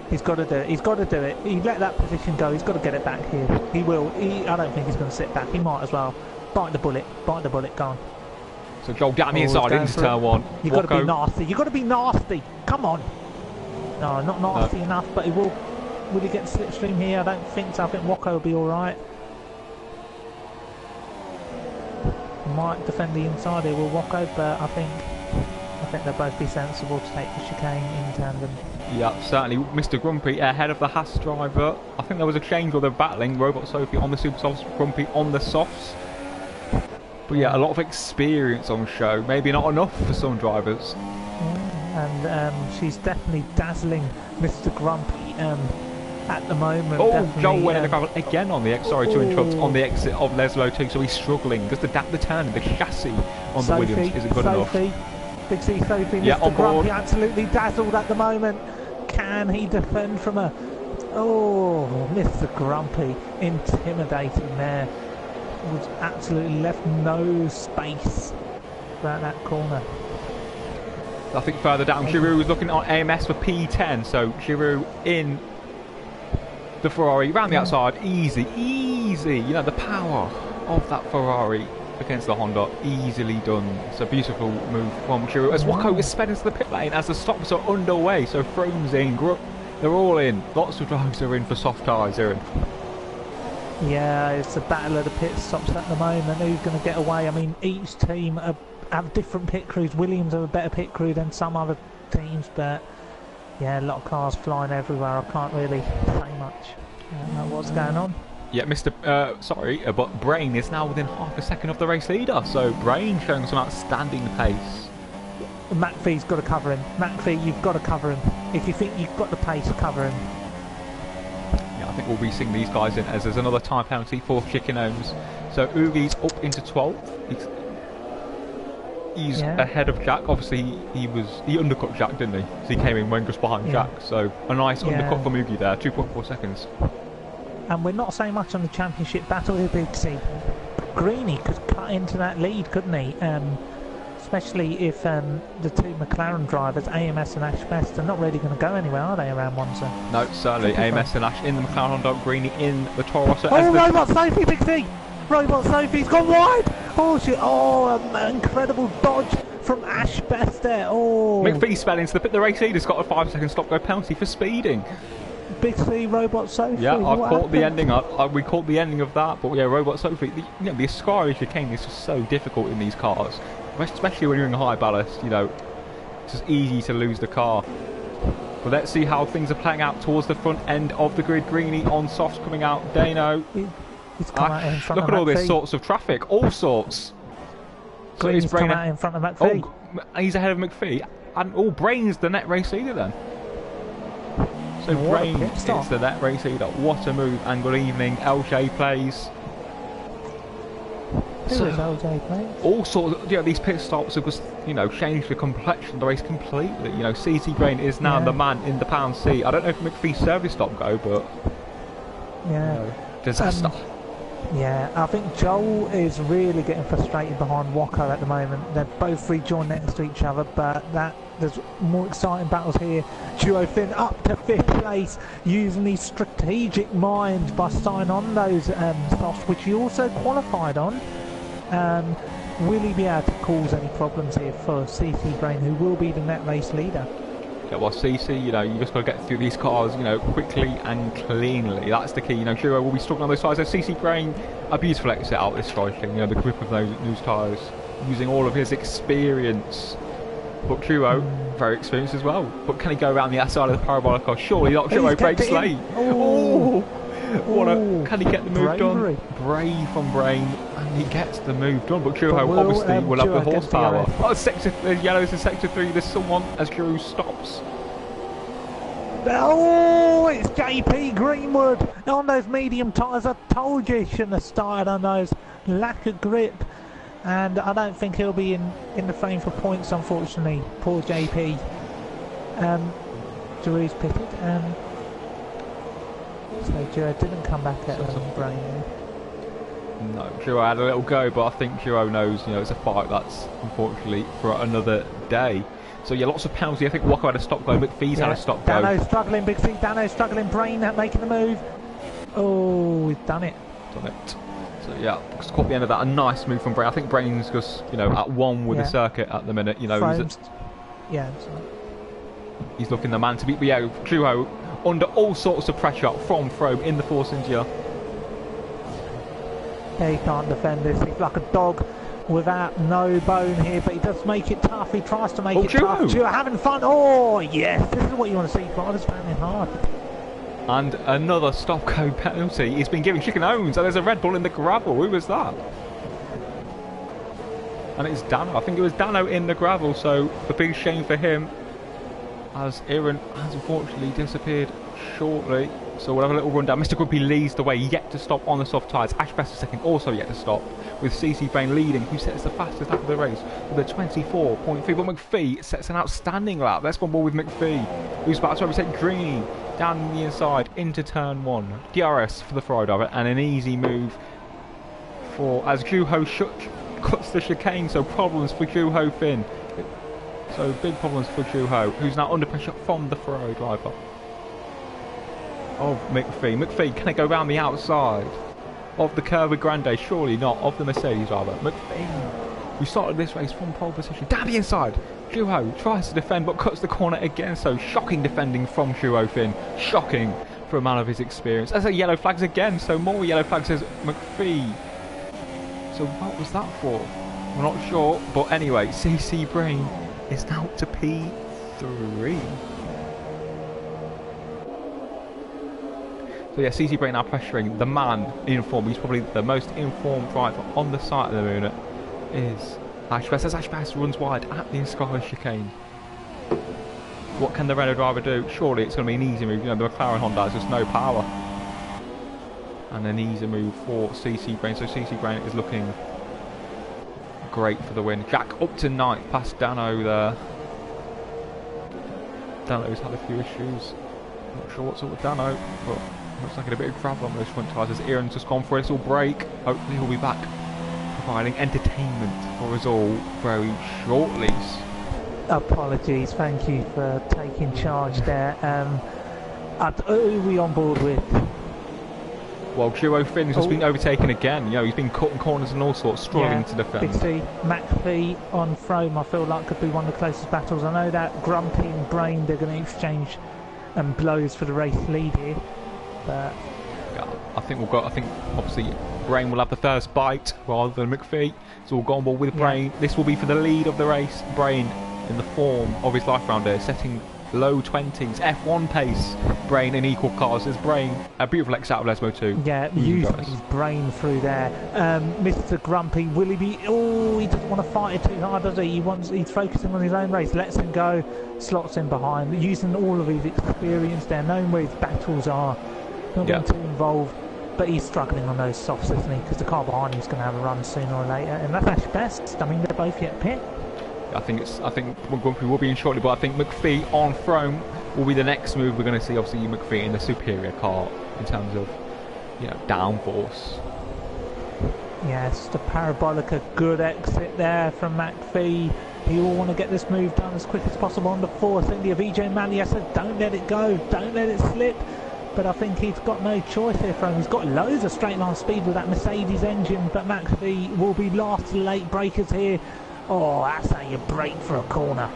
He's got to do it. He's got to do it. He let that position go. He's got to get it back here. He will. I don't think he's going to sit back. He might as well. Bite the bullet. Bite the bullet. Go on. So Joel down the inside into turn one. You've got to be nasty. You've got to be nasty. Come on. No, not nasty enough, but he will. Will he get slipstream here? I don't think so. I think Wacko will be all right. Might defend the inside here with Wacko, but I think they'll both be sensible to take the chicane in tandem. Yeah, certainly. Mr. Grumpy ahead of the Haas driver. I think there was a change where they're battling. Robot Sophie on the super softs, Grumpy on the softs. But yeah, a lot of experience on show. Maybe not enough for some drivers. And she's definitely dazzling Mr. Grumpy at the moment. Oh, Joel went in the gravel again on the sorry to interrupt, on the exit of Leslo too, so he's struggling. Just adapt the turn, the chassis on the Williams isn't good enough. Big C Sophie, yeah, Mr. Grumpy absolutely dazzled at the moment. Can he defend from a... Oh, Mr. Grumpy intimidating there. Was absolutely left no space throughout that corner. I think further down, Giroud was looking on AMS for P10, so Giroud in the Ferrari, round the outside, easy, you know, the power of that Ferrari against the Honda, easily done. It's a beautiful move from Giroud, as Wacko is sped into the pit lane as the stops are underway, so Frome's in, they're all in, lots of drivers are in for soft tyres, they're in. Yeah, it's a battle of the pit stops at the moment. Who's going to get away? I mean, each team have different pit crews. Williams have a better pit crew than some other teams, but yeah, a lot of cars flying everywhere. I can't really say much about what's going on. Yeah, but Brain is now within half a second of the race leader, so Brain showing some outstanding pace. McPhee's got to cover him. McPhee, you've got to cover him. If you think you've got the pace, cover him. I think we'll be seeing these guys in as there's another time penalty for Chickenhomes. So Ugi's up into 12th. He's ahead of Jack. Obviously, he undercut Jack, didn't he? So he came in when just behind Jack. So a nice undercut from Ugi there, 2.4 seconds. And we're not saying much on the championship battle here, Big C. Greeny could cut into that lead, couldn't he? Especially if the two McLaren drivers, AMS and Ash Best, are not really going to go anywhere, are they, around Monza? No, certainly. AMS and Ash in the McLaren Honda, Greeny in the Toro Rosso. Oh, Robot Sophie, Big C! Robot Sophie's gone wide! Oh, shit! Oh, an incredible dodge from Ash Best there. Oh! McPhee sped into the pit. The race leader's got a 5-second stop-go penalty for speeding. Big C, Robot Sophie. Yeah, I caught the ending. We caught the ending of that, but yeah, Robot Sophie. The Ascari chicane is just so difficult in these cars. Especially when you're in high ballast, you know, it's just easy to lose the car. But let's see how things are playing out towards the front end of the grid. Greeny on softs coming out. Dano. He's come out in front look of at all McPhee. this sorts of traffic, all sorts. Greeny's come out in front of McPhee. Oh, he's ahead of McPhee. And Brain's the net race leader then. So Brain is the net race leader. What a move, and good evening. LJ plays. Who is LJ plays? All sorts of, these pit stops have just, changed the complexion of the race completely. CC Brain is now the man in the pound seat. I don't know if McPhee's service stop go, but disaster. Yeah, I think Joel is really getting frustrated behind Wacko at the moment. They're both rejoined next to each other, but there's more exciting battles here. Duo Finn up to 5th place, using his strategic mind by starting on those softs, which he also qualified on. Will he be able to cause any problems here for CC Brain, who will be the net race leader? Yeah, well, CC, you just got to get through these cars, quickly and cleanly. That's the key. Giro will be struggling on those tyres. So CC Brain, a beautiful exit out this striking. The grip of those loose tyres, using all of his experience. But Giro, very experienced as well. But can he go around the outside of the parabolic car? Surely not. Giro breaks late. Can he get the move done? Brave from Brain, and he gets the move done. But Giro obviously will have the horsepower. The yellows in sector 3. There's someone as Giro stops. Oh, it's JP Greenwood on those medium tyres. I told you he shouldn't have started on those. Lack of grip, and I don't think he'll be in the frame for points, unfortunately. Poor JP. Drew's pitted. So Joe didn't come back at Brain. No, Giro had a little go, but I think Giro knows, it's a fight that's unfortunately for another day. So yeah, lots of penalty. I think Walker had a stop go. McPhee's had a stop go. Dano's struggling, Big C. Dano's struggling. Brain making the move. Oh, he's done it. Done it. So yeah, just caught the end of that. A nice move from Brain. I think Brain's just at one with the circuit at the minute. He's looking the man to beat. But yeah, Giro under all sorts of pressure from Frome in the Force India. Yeah, he can't defend this. He's like a dog without no bone here, but he does make it tough. He tries to make it tough. Giro having fun. Oh, yes. This is what you want to see. Riders standing hard. And another stop-go penalty. He's been giving chicken owns, and there's a Red Bull in the gravel. Who was that? And it's Dano. I think it was Dano in the gravel, so a big shame for him, as Aaron has unfortunately disappeared shortly. So we'll have a little run down. Mr. Grumpy leads the way, yet to stop on the soft tyres. Ash Best second, also yet to stop, with CC Brain leading, who sets the fastest lap of the race with a 24.3. But McPhee sets an outstanding lap. Let's go on board with McPhee, who's about to overtake Greeny down the inside into turn 1. DRS for the Ferrari driver, and an easy move for as Juho cuts the chicane. So problems for Juho Finn. So big problems for Juho, who's now under pressure from the Ferrari driver. Of McPhee. McPhee, can it go round the outside of the Curva Grande? Surely not. Of the Mercedes driver. McPhee, who started this race from pole position. Down the inside. Juho tries to defend but cuts the corner again. So shocking defending from Juho Finn. Shocking for a man of his experience. There's a yellow flags again. So more yellow flags as McPhee. So what was that for? We're not sure. But anyway, CC Brain is now to P3. So yeah, CC Brain now pressuring the man in form. He's probably the most informed driver on the site of the moon. Is Ash Best, as Ash Best runs wide at the Sky chicane. What can the Renault driver do? Surely it's going to be an easy move. The McLaren Honda has just no power. And an easy move for CC Brain. So CC Brain is looking great for the win. Jack up to 9th, past Dano there. Dano's had a few issues. Not sure what's up with Dano, but looks like a bit of gravel on those front tyres as Aaron's just gone for a little break. Hopefully he'll be back providing entertainment for us all very shortly. Apologies, thank you for taking charge there. Who are we on board with? Well, Juho Finn's just been overtaken again. He's been cutting corners and all sorts, struggling to defend. Big C, McPhee on Frome, I feel like could be one of the closest battles. I know that Grumpy and Brain, they're going to exchange blows for the race lead here. But yeah, I think obviously Brain will have the first bite rather than McPhee. So we'll go on board with Brain. This will be for the lead of the race. Brain in the form of his life round here, setting low 20s, F1 pace. Brain in equal cars. There's Brain, a beautiful X out of Lesmo too. Yeah, using his brain through there. Mr. Grumpy, will he be? Oh, he doesn't want to fight it too hard, does he? He's focusing on his own race. Lets him go, slots in behind, using all of his experience there, knowing where his battles are. Not getting too involved, but he's struggling on those softs, isn't he? Because the car behind him is going to have a run sooner or later, and that's Ash Best. I mean, they're both yet pit. I think Grumpy will be in shortly, but I think McPhee on Frome will be the next move we're going to see. Obviously, McPhee in the superior car in terms of downforce. Yes, the parabolic, a good exit there from McPhee. He will want to get this move done as quick as possible on the fourth. India VJ Mania said, don't let it go, don't let it slip. But I think he's got no choice here from him. He's got loads of straight line speed with that Mercedes engine, but McPhee will be last late breakers here. Oh, that's how you brake for a corner.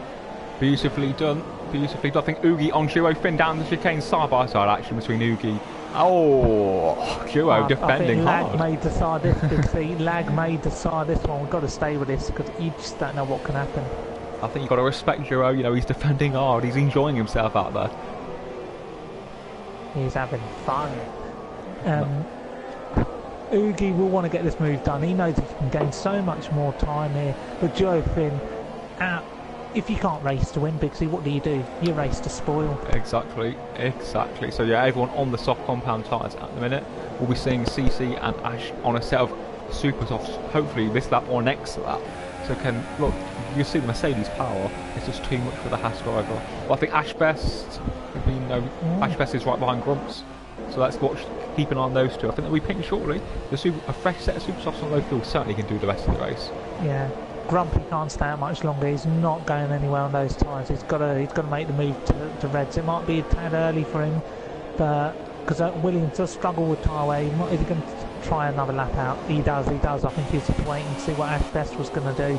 Beautifully done. Beautifully done. I think Oogie on Juho Finn down the chicane, side by side action between Oogie. Oh, Juho defending hard. Lag may decide this, Big C. Lag may decide this one. We've got to stay with this because you just don't know what can happen. I think you've got to respect Juho. He's defending hard. He's enjoying himself out there. He's having fun. Oogie will want to get this move done. He knows he can gain so much more time here. But Juho Finn, if you can't race to win, Big C, what do? You race to spoil. Exactly. So yeah, everyone on the soft compound tyres at the minute. We'll be seeing CC and Ash on a set of super softs, hopefully this lap or next lap. So you see the Mercedes power, it's just too much for the Haas driver. Well, I think Ash Best, Ash Best is right behind Grumps. So let's watch, keep an eye on those two. I think they'll be picking shortly. A fresh set of super softs on low fuel certainly can do the rest of the race. Yeah, Grumpy can't stay out much longer. He's not going anywhere on those tyres. He's got to make the move to reds. It might be a tad early for him, but because Williams does struggle with tyre wear, is he going to try another lap out? He does. I think he's just waiting to see what Ash Best was going to do.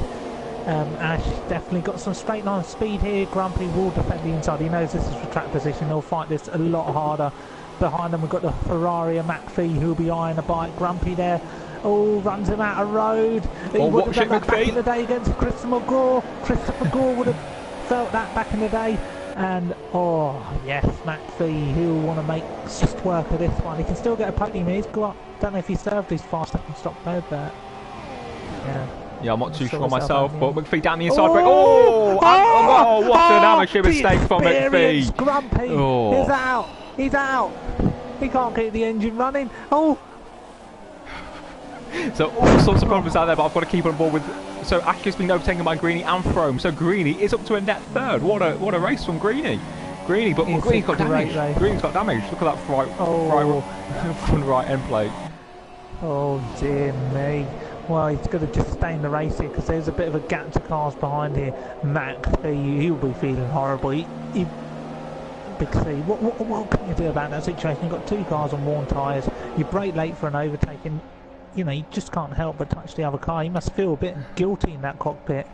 Ash definitely got some straight line speed here. Grumpy will defend the inside. He knows this is for track position. He'll fight this a lot harder. Behind them we've got the Ferrari and McPhee who'll be eyeing a bike. Grumpy there. Oh, runs him out of road. He would have done that back in the day against Christopher Gore. Christopher Gore would have felt that back in the day. And, oh, yes, McPhee, he'll want to make just work of this one. He can still get a podium. He's got, don't know if he served his fast up and stop mode, but, yeah. Yeah, I'm not too sure myself, but McPhee down the inside brake. Oh, what an amateur mistake from McPhee. Grumpy is out. He's out. He can't keep the engine running. Oh. So all sorts of problems out there, but I've got to keep on board with. So Ashley's been overtaken by Greeny and Frome. So Greeny is up to a net third. What a race from Greeny. Greeny got damaged. Greeny's got damaged. Look at that front right end plate. Oh dear me. Well, he's got to just stay in the race here because there's a bit of a gap to cars behind here. He'll be feeling horrible. Big C. What can you do about that situation? You've got two cars on worn tyres. You brake late for an overtaking. You know, you just can't help but touch the other car. You must feel a bit guilty in that cockpit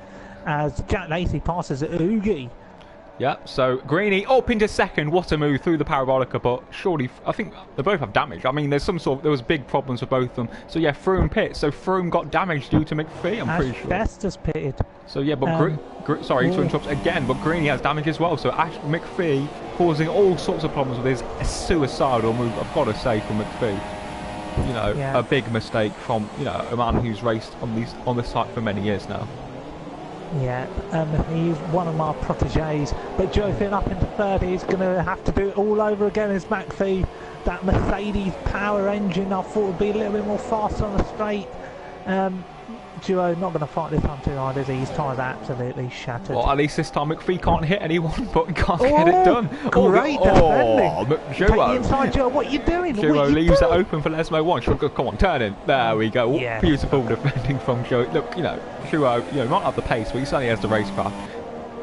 as Jack Lacey passes at Oogie. Yeah, so Greeny up into second. What a move through the parabolica, but surely I think they both have damage. I mean, there was big problems for both of them. So yeah, Froome pit. So Froome got damage due to McPhee. I'm pretty sure. Best has pitted. So yeah, but sorry to interrupt again, but Greeny has damage as well. So McPhee causing all sorts of problems with his suicidal move. I've got to say, from McPhee. You know, a big mistake from a man who's raced on this site for many years now. Yeah, he's one of my proteges, but Joe Finn up into third. He's going to have to do it all over again as McPhee. That Mercedes power engine, I thought would be a little bit more fast on the straight. Duo not going to fight this time too hard, is he? His tyres are absolutely shattered. Well, at least this time McPhee can't hit anyone, but he can't get it done. Great defending. Duo. Inside, Duo, what are you doing? Duo leaves it open for Lesmo 1. Come on, turn in. There we go. Yeah. Beautiful defending from Duo. Look, Duo, might have the pace, but he certainly has the racecraft.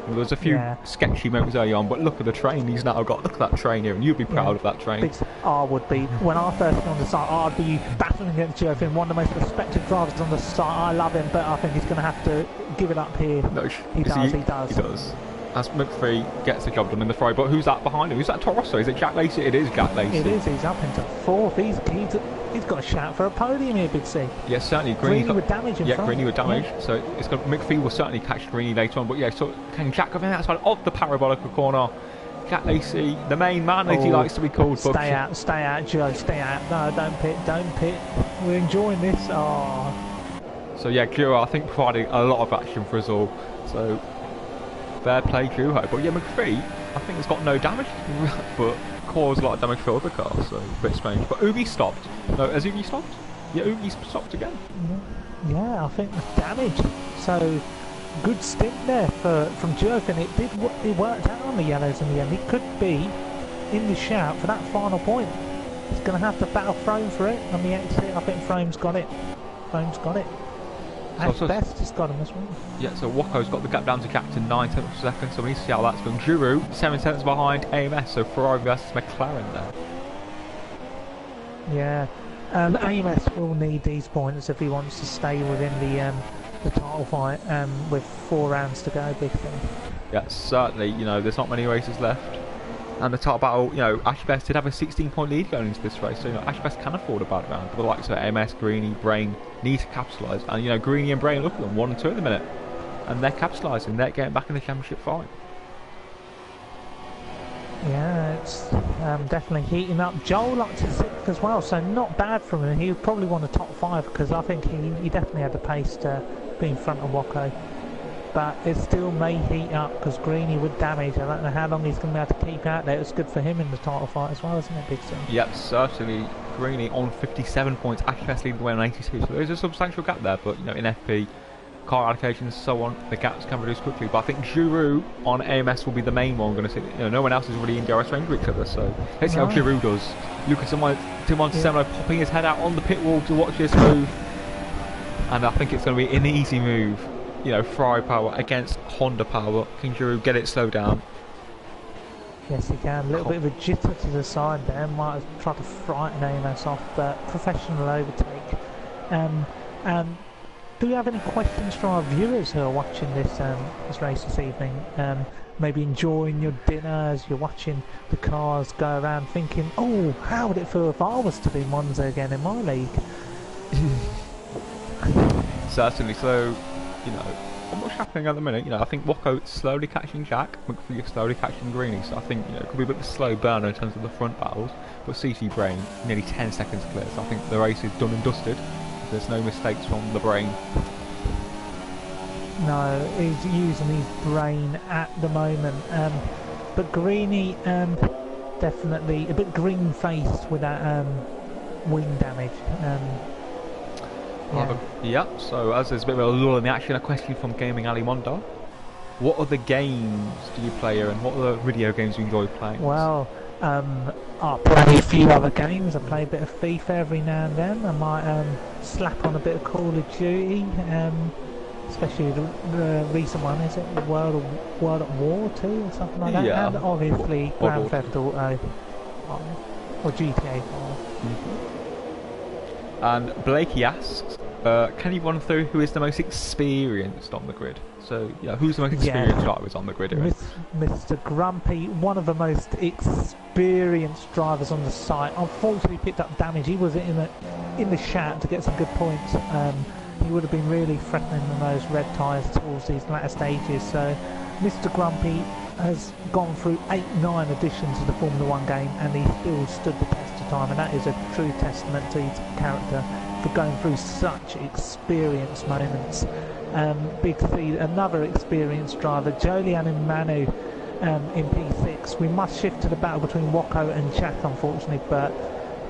There was a few sketchy moments early on, but look at the train he's now got. Look at that train here, and you'd be proud of that train. I would be. When I first got on the site, I'd be battling against Joe Finn, one of the most respected drivers on the site. I love him, but I think he's going to have to give it up here. No, he does. As McPhee gets the job done in the fray, but who's that behind him? Who's that Toro Rosso? Is it Jack Lacey? It is Jack Lacey. It is. He's up into fourth. He's got a shout for a podium here, Big C. Yes, certainly. Greeny with damage in front. Greeny with damage. Yeah. So McPhee will certainly catch Greeny later on. But yeah, so can Jack go outside of the parabolica corner? Jack Lacey, the main man, as he likes to be called. Stay out, Joe, stay out. No, don't pit. We're enjoying this. So yeah, Duo, I think, providing a lot of action for us all. So fair play, Duo. But yeah, McPhee, I think, has got no damage, but caused a lot of damage for other cars, so a bit strange. But Oogie stopped. No, has Oogie stopped? Yeah, Oogie stopped again. Yeah, I think damage. So good stint there from Jurgen. It worked out on the yellows in the end. He could be in the shout for that final point. He's going to have to battle Frome for it on the exit. I think Frome's got it. Ash Best has got him as well. Yeah, so Waco's got the gap down to captain 9 tenths per second, so we need to see how that's going. Giroux 7 tenths behind AMS, so Ferrari versus McLaren there. Yeah, AMS will need these points if he wants to stay within the title fight with 4 rounds to go, big thing. Yeah, certainly, there's not many races left. And the title battle, Ash Best did have a 16-point lead going into this race, so Ash Best can afford a bad round. But the likes of AMS, Greeny, Brain need to capitalise. And Greeny and Brain, look at them, 1 and 2 at the minute. And they're capitalising, they're getting back in the championship fight. Yeah, it's definitely heating up. Joel up to 6th as well, so not bad from him. He probably won the top 5 because I think he definitely had the pace to be in front of Waco. But it still may heat up because Greeny with damage. I don't know how long he's going to be able to keep out there. It's good for him in the title fight as well, isn't it, Big Sam? Yep, certainly. Greeny on 57 points. Ash Best leading the way on 82. So there's a substantial gap there. But in FP, car allocations and so on, the gaps can reduce quickly. But I think Giroud on AMS will be the main one. Going to see, no one else is really in direct range of each other. So let's see how Giroud does. Lucas Semo popping his head out on the pit wall to watch this move, and I think it's going to be an easy move. Ferrari power against Honda power. Can Giroud get it slowed down? Yes, he can. A little bit of a jitter to the side there. Might have tried to frighten AMS off, but professional overtake. Do you have any questions from our viewers who are watching this race this evening? Maybe enjoying your dinner as you're watching the cars go around, thinking, "Oh, how would it feel if I was to be Monza again in my league?" Certainly. So, not much happening at the minute. I think Wacko slowly catching Jack, McPhee slowly catching Greeny. So I think it could be a bit of a slow burner in terms of the front battles. But CC Brain nearly 10 seconds clear. So I think the race is done and dusted. There's no mistakes from the Brain. No, he's using his brain at the moment. But Greeny definitely a bit green-faced with that wing damage. Yeah, so as there's a bit of a lull in the action, a question from Gaming Ali Mondo. What other games do you play here, and what other video games do you enjoy playing? Well, I play a few other games. I play a bit of FIFA every now and then. I might slap on a bit of Call of Duty, especially the recent one, is it World at War 2 or something like that? Yeah. And obviously Grand Theft Auto or GTA 5. And Blakey asks, can you run through who is the most experienced on the grid? So, who's the most experienced drivers on the grid? Mr. Grumpy, one of the most experienced drivers on the site. Unfortunately, picked up damage. He was in the shat to get some good points. He would have been really threatening on those red tyres towards these latter stages. So, Mr. Grumpy has gone through 8-9 editions of the Formula 1 game, and he still stood the test of time, and that is a true testament to his character for going through such experienced moments. Big C, another experienced driver, Jolian and Manu in P6. We must shift to the battle between Wacko and Jack, unfortunately, but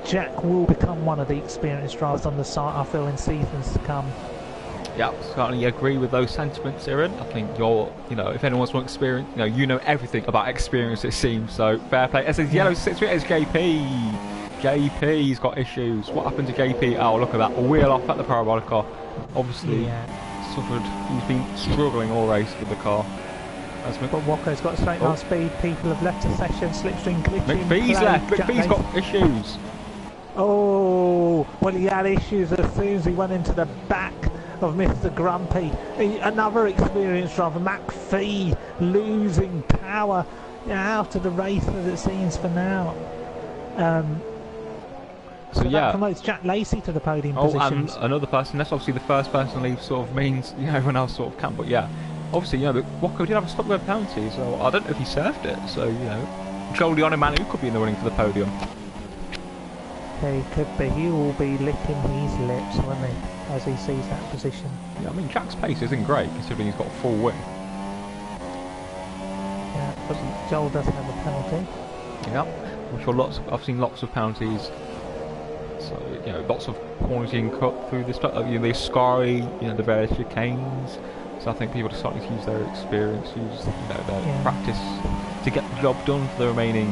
Jack will become one of the experienced drivers on the site, I feel, in seasons to come. Yeah, certainly agree with those sentiments, Aaron. I think if anyone's more experience, you know everything about experience, it seems. So fair play. As yellow sits with it as JP. JP's got issues. What happened to JP? Oh, look at that. A wheel off at the Parabolica. Obviously, suffered. He's been struggling all race with the car. But Wacko's got straight line speed. People have left the session. Slipstream glitching. McPhee's left. McPhee's got issues. Oh, well, he had issues as soon as he went into the back of Mr. Grumpy. Another experienced driver, McPhee, losing power out of the race as it seems for now. So that promotes Jack Lacey to the podium positions. And another person, that's obviously the first person to leave sort of means everyone else sort of can, but obviously but Wacko did have a stop go penalty, so I don't know if he served it, so Jolion and Manu could be in the running for the podium. He could be. He will be licking his lips, won't he, as he sees that position. Yeah, I mean Jack's pace isn't great considering he's got a full wing. Yeah, but Joel does have a penalty. Yeah, I'm sure I've seen lots of penalties. So lots of corners being cut through this. The Ascari, the various chicanes. So I think people are starting to use their experience, use their practice to get the job done for the remaining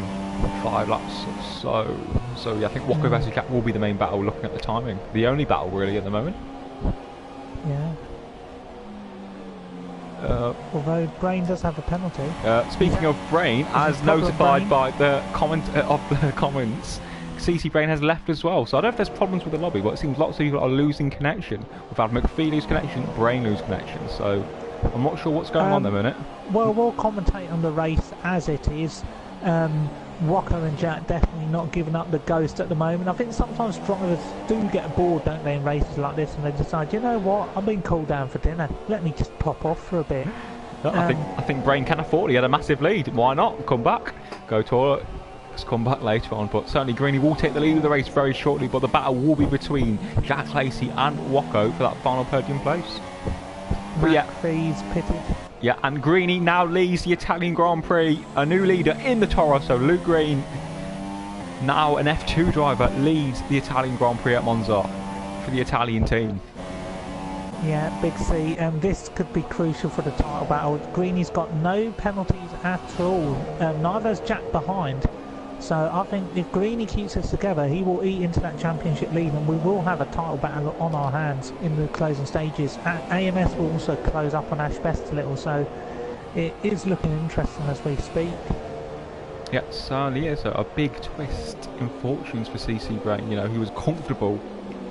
5 laps or so. I think Wacko versus Jack will be the main battle. Looking at the timing, the only battle really at the moment. Yeah. Although Brain does have a penalty. Speaking of Brain, as notified by the comment of the comments, CC Brain has left as well. So I don't know if there's problems with the lobby, but it seems lots of people are losing connection. We've had McPhee lose connection, Brain lose connection. So I'm not sure what's going on at the minute. Well, we'll commentate on the race as it is. Wacko and Jack definitely not giving up the ghost at the moment. I think sometimes drivers do get bored, don't they, in races like this, and they decide, you know what, I've been called down for dinner. Let me just pop off for a bit. I think Brain can afford it. He had a massive lead. Why not? Come back. Go toilet. Let's come back later on. But certainly Greeny will take the lead of the race very shortly. But the battle will be between Jack Lacey and Wacko for that final podium place. McPhee's pitted. Yeah, and Greeny now leads the Italian Grand Prix. A new leader in the Toro. So Luke Green, now an F2 driver, leads the Italian Grand Prix at Monza for the Italian team. Yeah, Big C. This could be crucial for the title battle. Greeny's got no penalties at all. Neither has Jack behind. So I think if Greeny keeps this together, he will eat into that championship lead, and we will have a title battle on our hands in the closing stages. AMS will also close up on Ash Best a little, so it is looking interesting as we speak. Yeah, certainly is a big twist in fortunes for CC Brain. You know, he was comfortable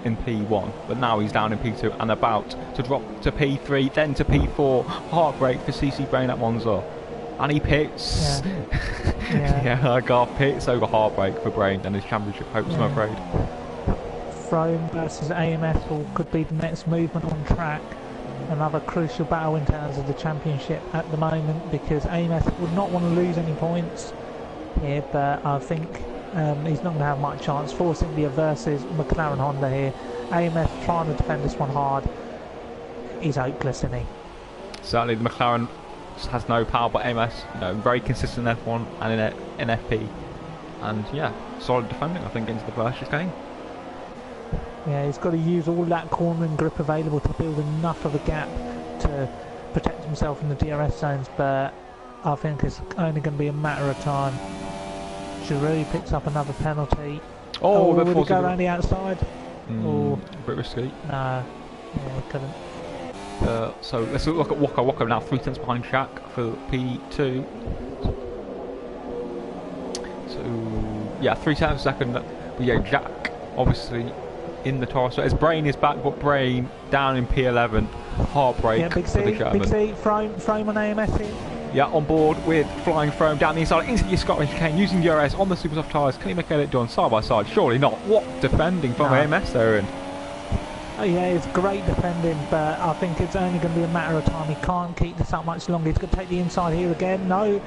in P1, but now he's down in P2 and about to drop to P3, then to P4. Heartbreak for CC Brain at Monza. And he pits. Yeah, Garth pits over Heartbreak for Brain and his championship hopes, I'm afraid. Throne versus AMS could be the next movement on track. Another crucial battle in terms of the championship at the moment, because AMS would not want to lose any points here, but I think he's not going to have much chance. Force India versus McLaren Honda here. AMS trying to defend this one hard. He's hopeless, isn't he? Certainly the McLaren has no power, but AMS, you know, very consistent in F1 and in FP, and yeah, solid defending I think into the Berkshire game. Yeah, he's got to use all that cornering grip available to build enough of a gap to protect himself in the DRS zones, but I think it's only going to be a matter of time. Giroud picks up another penalty. Oh, will he go around the outside? A bit risky. No, yeah, he couldn't. So let's look at Waka. Waka now 3 tenths behind Shaq for P2. So yeah, 3 tenths second. But yeah, Jack obviously in the toss. So his Brain is back, but Brain down in P11. Heartbreak Big for C, the German. Big C, frame on AMS here. Yeah, on board with flying foam down the inside into the Scottish chicane using DRS on the super soft tyres. Can he make it done side by side? Surely not. What defending from AMS there in? Oh yeah, it's great defending, but I think it's only going to be a matter of time. He can't keep this up much longer. He's going to take the inside here again. No,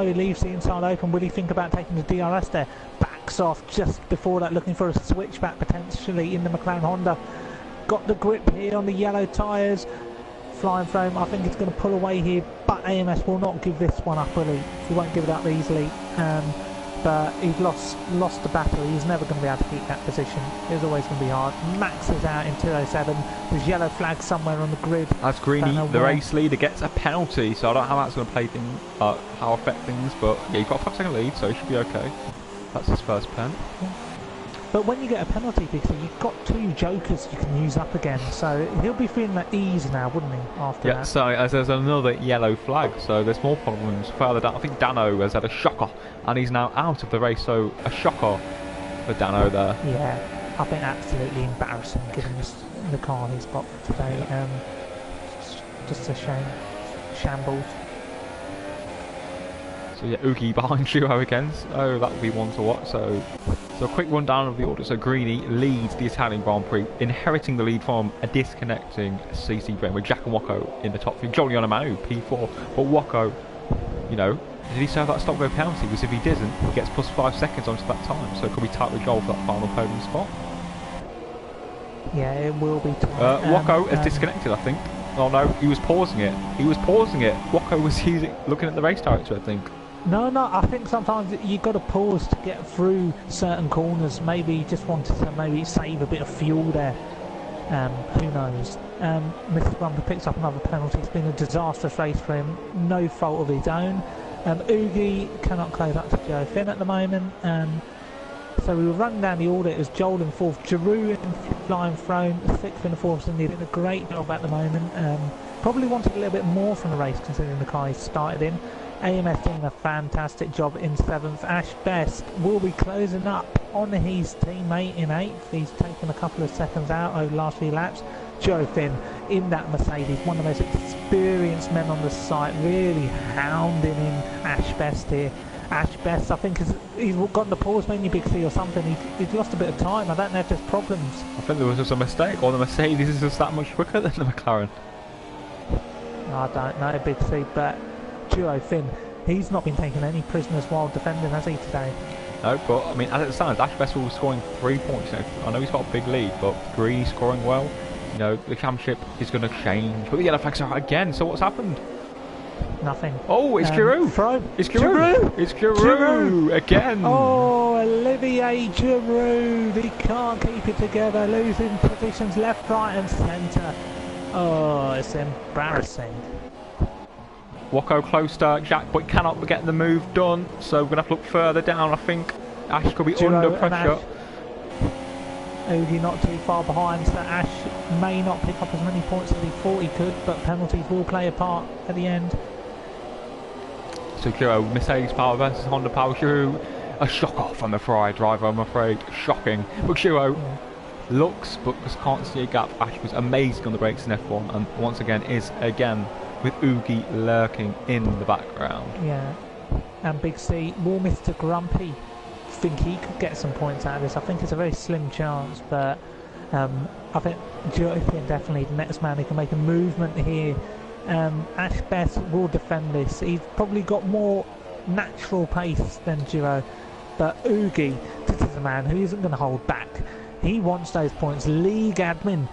he leaves the inside open. Will he think about taking the DRS there? Backs off just before that, looking for a switchback potentially in the McLaren Honda. Got the grip here on the yellow tyres. Flying foam, I think it's going to pull away here, but AMS will not give this one up, will he? He won't give it up easily. But he's lost the battle. He's never going to be able to keep that position. It's always going to be hard. Max is out in 207. There's yellow flag somewhere on the grid. That's Greeny, the race leader, gets a penalty, so I don't know how that's going to play things, how affect things, but yeah, he's got a 5-second lead, so he should be okay. That's his first pen. Yeah. But when you get a penalty, because you've got 2 jokers you can use up again, so he'll be feeling at ease now, wouldn't he, after that? Yeah, so as there's another yellow flag, so there's more problems further down. I think Dano has had a shocker, and he's now out of the race, so a shocker for Dano there. Yeah, I think absolutely embarrassing given the car he's got for today. Yeah. Just a shame. Shambles. So yeah, Oogie behind Duo again. So that will be one to watch. So a quick rundown of the order. So Greeny leads the Italian Grand Prix, inheriting the lead from a disconnecting CC Brain with Jack and Wacko in the top 3. Jolly on a Manu, P4. But Wacko, you know, did he serve that stop-go penalty? Because if he doesn't, he gets plus 5 seconds onto that time. So it could be tight with Joel for that final podium spot. Yeah, it will be tight. Wacko has disconnected, I think. Oh no, he was pausing it. Wacko was looking at the race director, I think. No, I think sometimes you've got to pause to get through certain corners. Maybe he just wanted to save a bit of fuel there. Who knows? Mr. Bumper picks up another penalty. It's been a disastrous race for him. No fault of his own. Oogie cannot close up to Joe Finn at the moment. So we were running down the order. It was Joel in 4th, Giroud in flying throne, 6th in the 4th, and he's doing a great job at the moment. Probably wanted a little bit more from the race considering the car he started in. AMS doing a fantastic job in 7th. Ash Best will be closing up on his teammate in 8th. He's taken a couple of seconds out over the last few laps. Joe Finn in that Mercedes, one of the most experienced men on the site, really hounding in Ash Best here. Ash Best, I think he's gotten the pause menu, Big C, or something. He's lost a bit of time. I don't know if there's problems. I think there was just a mistake, or the Mercedes is just that much quicker than the McLaren. I don't know, Big C, but Duo Finn, he's not been taking any prisoners while defending, has he, today? No, but I mean, as it stands, Ash Best will scoring 3 points. You know, I know he's got a big lead, but Greeny scoring well. You know, the championship is going to change. But the yellow flags are out again, so what's happened? Nothing. Oh, it's Giroud. It's Giroud. It's Giroud again. Oh, Olivier Giroud. He can't keep it together, losing positions left, right and centre. Oh, it's embarrassing. Wacko close to Jack, but cannot get the move done, so we're going to have to look further down. I think Ash could be under pressure. Oogie not too far behind, so Ash may not pick up as many points as he thought he could, but penalties will play a part at the end. So Giro, Mercedes power versus Honda power. Giro, a shock off on the Ferrari driver, I'm afraid. Shocking. But Giro looks, but just can't see a gap. Ash was amazing on the brakes in F1, and once again is again with Oogie lurking in the background. Yeah, and Big C will Mr. Grumpy think he could get some points out of this. I think it's a very slim chance, but I think Joyfin definitely the next man who can make a movement here. Ash Best will defend this. He's probably got more natural pace than Giro, but Oogie, this is a man who isn't going to hold back. He wants those points. League admin,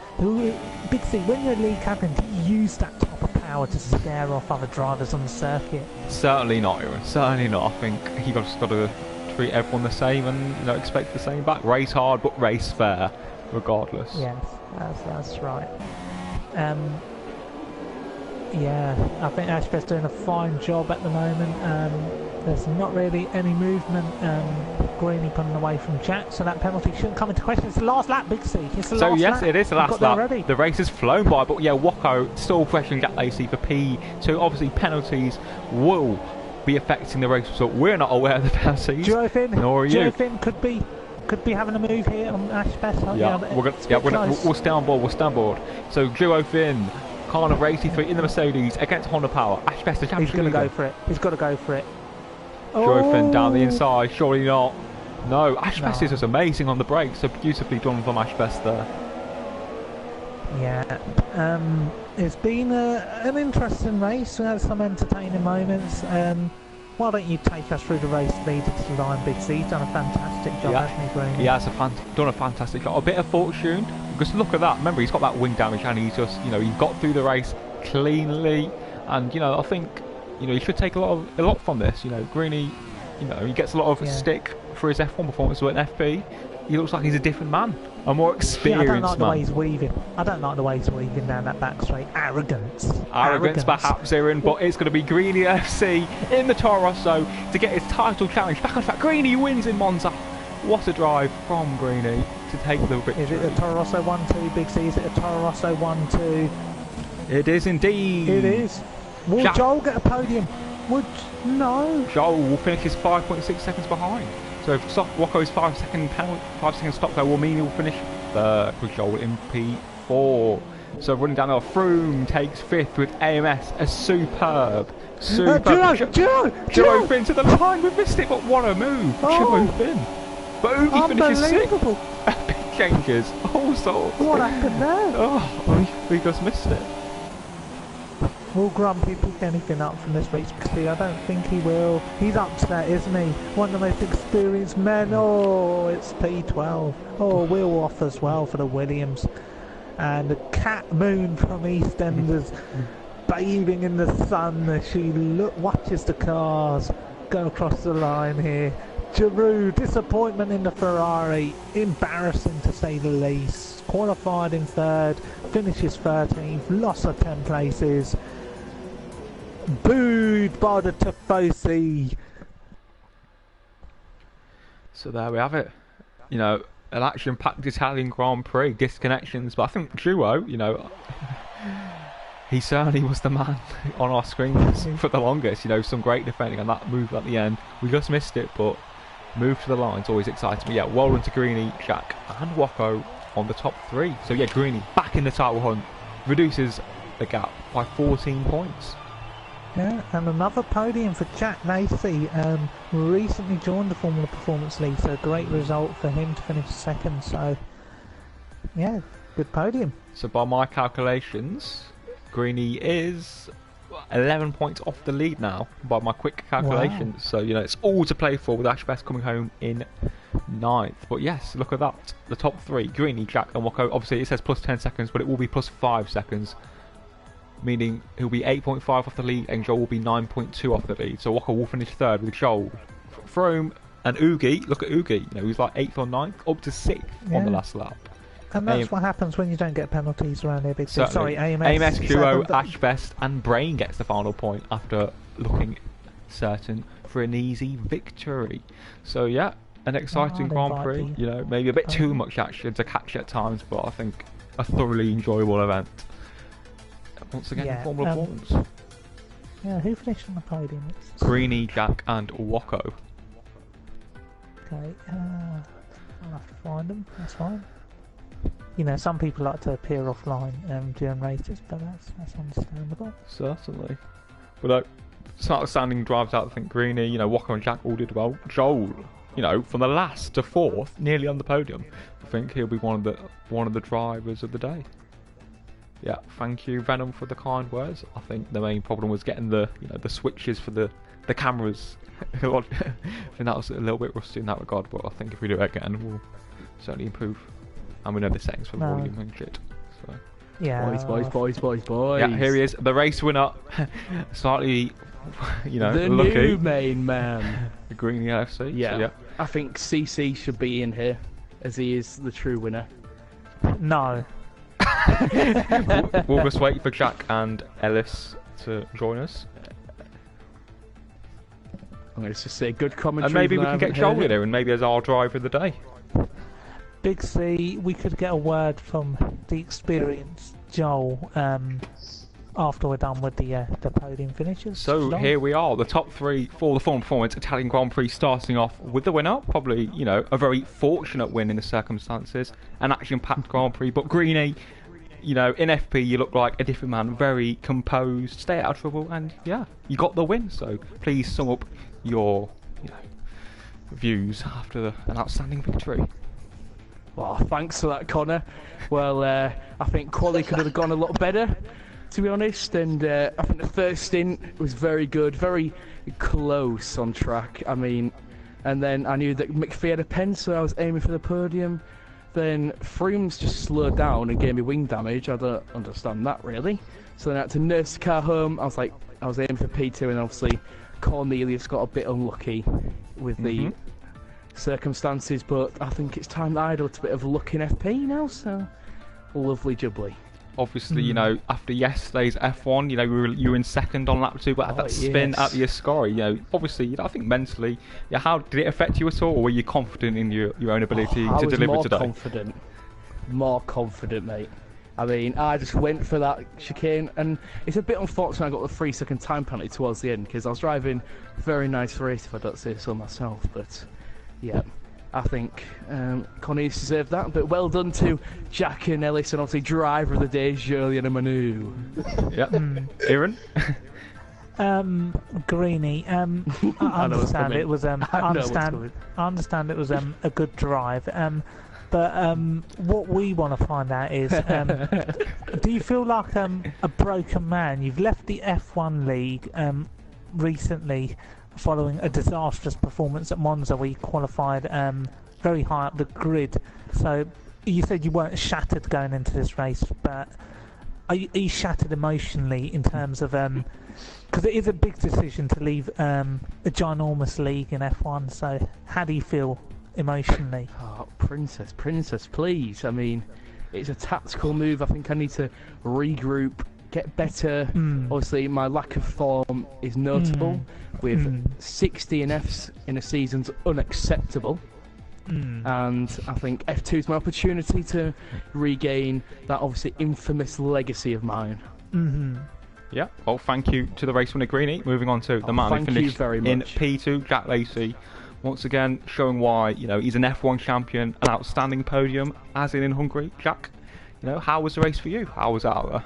Big C, when you're a league admin, do you use that type of power to scare off other drivers on the circuit? Certainly not, Aaron. Certainly not. I think he just got to treat everyone the same and expect the same back. Race hard, but race fair, regardless. Yes, that's right. Yeah, I think Ashbe's doing a fine job at the moment. There's not really any movement. Greeny pulling away from Jack, so that penalty shouldn't come into question. It's the last lap, Big C. It's the last lap. It is the last lap. The race has flown by, but yeah, Wacko still pressuring Jack Lacey for P2. Obviously, penalties will be affecting the race result. We're not aware of the penalties. Nor are you. Joyfin could be having a move here on Ashbest. We'll stay on board. We'll stay on board. So Joyfin, kind of racing through in the Mercedes against Honda Power. Ashbest, the champion. He's going to go for it. He's got to go for it. Joyfin down the inside. Surely not. No, Ashbest is just amazing on the brakes. So beautifully done from Ashbest there. Yeah, it's been an interesting race. We had some entertaining moments. Why don't you take us through the race leading to the line, Big C? He's done a fantastic job, hasn't he, Green? He has done a fantastic job. A bit of fortune, because look at that. Remember, he's got that wing damage, and he's just, he got through the race cleanly. And I think, he should take a lot from this. Greeny, he gets a lot of stick for his F1 performance with an FP. He looks like he's a different man, a more experienced man. I don't like the way he's weaving. I don't like the way he's weaving down that back straight. Arrogance, perhaps, Aaron, but it's going to be Greeny FC in the Toro Rosso to get his title challenge back on track. Greeny wins in Monza. What a drive from Greeny to take the victory. Is it a Toro Rosso 1-2, Big C? Is it a Toro Rosso 1-2? It is indeed. It is. Will Joel get a podium? No. Joel will finish his 5.6 seconds behind. So if Wacko's 5 second stop go will mean he'll finish third with Joel in P4. So running down there, Froome takes fifth with AMS, a superb. Joe Finn to the line, we missed it, but what a move. Joe Finn. But Oogie finishes sixth. Big changes, all sorts. What happened there? We just missed it. Will Grumpy pick anything up from this race? Because I don't think he will. He's upset, isn't he? One of the most experienced men. Oh, it's P12. Oh, Will off as well for the Williams. And the Cat Moon from EastEnders bathing in the sun as she watches the cars go across the line here. Giroud, disappointment in the Ferrari. Embarrassing to say the least. Qualified in third, finishes 13th, loss of 10 places. Booed by the Tifosi. So there we have it. An action-packed Italian Grand Prix, disconnections, but I think Duo, he certainly was the man on our screens for the longest. Some great defending and that move at the end. We just missed it, but move to the line's always exciting me. Yeah, well done to Greeny, Jack, and Wacko on the top three. So yeah, Greeny back in the title hunt, reduces the gap by 14 points. Yeah, and another podium for Jack Lacey, recently joined the Formula Performance League, so a great result for him to finish second. So yeah, good podium. So by my calculations, Greeny is 11 points off the lead now by my quick calculations. Wow. So it's all to play for with Ashbest coming home in 9th. But yes, look at that, the top three, Greeny, Jack and Wacko. Obviously it says plus 10 seconds, but it will be plus 5 seconds, meaning he'll be 8.5 off the lead and Joel will be 9.2 off the lead. So Wacko will finish third with Joel, Froome and Oogie. Look at Oogie, he's like 8th or 9th, up to 6th on the last lap. And that's what happens when you don't get penalties around here, Big C. Certainly. Sorry, AMS. AMS, Kuro, second. Ashbest, and Brain gets the final point after looking certain for an easy victory. So yeah, an exciting Grand Prix. You know, maybe a bit too much action to catch at times, but I think a thoroughly enjoyable event. Once again, Formula Ones. Yeah, who finished on the podium? It's... Greeny, Jack, and Wacko. Okay, I'll have to find them. That's fine. You know, some people like to appear offline during races, but that's understandable. Certainly. But outstanding drives out, I think Greeny, you know, Wacko and Jack all did well. Joel, you know, from the last to fourth, nearly on the podium. I think he'll be one of the drivers of the day. Yeah, thank you, Venom, for the kind words. I think the main problem was getting the switches for the cameras. I think that was a little bit rusty in that regard, but I think if we do it again, we'll certainly improve. And we know the settings for the volume and shit. So. Yeah. Boys. Yeah, here he is, the race winner. Slightly, you know, the lucky. new main man. The Greeny LFC. Yeah. So, yeah. I think CC should be in here, as he is the true winner. No. We'll just wait for Jack and Ellis to join us. I'm going to just say good commentary. And maybe we can get Joel in here, and maybe as our driver of the day. Big C, we could get a word from the experienced Joel after we're done with the podium finishes. So here we are, the top three for the Formula Performance Italian Grand Prix, starting off with the winner. Probably, you know, a very fortunate win in the circumstances, an action-packed Grand Prix. But Greeny, you know, in FP you look like a different man, very composed, stay out of trouble, and yeah, you got the win. So please sum up your, you know, views after an outstanding victory. Well, thanks for that, Connor. Well, I think quali could have gone a lot better, to be honest. And I think the first stint was very good, very close on track. I mean, and then I knew that McPhee had a pen, so I was aiming for the podium. Then Froome's just slowed down and gave me wing damage. I don't understand that, really. So then I had to nurse the car home. I was aiming for P2, and obviously Cornelius got a bit unlucky with the circumstances, but I think it's time that I do a bit of luck in FP now, so lovely jubbly. Obviously, you know, after yesterday's F1, you know, you were in second on lap 2, but had that spin at the Ascari, you know, obviously, you know, I think mentally, yeah, how did it affect you at all, or were you confident in your own ability to deliver today? More confident, mate. I mean, I just went for that chicane, and it's a bit unfortunate I got the 3-second time penalty towards the end, because I was driving a very nice race, if I don't say so myself, but yeah, I think Cornelius deserved that, but well done to Jack and Ellis, and obviously driver of the day, Julien and Manu. Yeah. Aaron? Greeny, I understand it was I understand it was a good drive, but what we want to find out is do you feel like a broken man? You've left the F1 league recently following a disastrous performance at Monza where you qualified very high up the grid. So you said you weren't shattered going into this race, but are you shattered emotionally in terms of because it is a big decision to leave a ginormous league in F1, so how do you feel emotionally? Oh, princess, please. I mean, it's a tactical move. I think I need to regroup, get better. Obviously, my lack of form is notable. With 60 Fs in a season's unacceptable. And I think F2 is my opportunity to regain that obviously infamous legacy of mine. Yeah, well, thank you to the race winner Greeny. Moving on to the man who finished in P2, Jack Lacey. Once again, showing why, you know, he's an F1 champion, an outstanding podium, as in Hungary. Jack, you know, how was the race for you? How was that?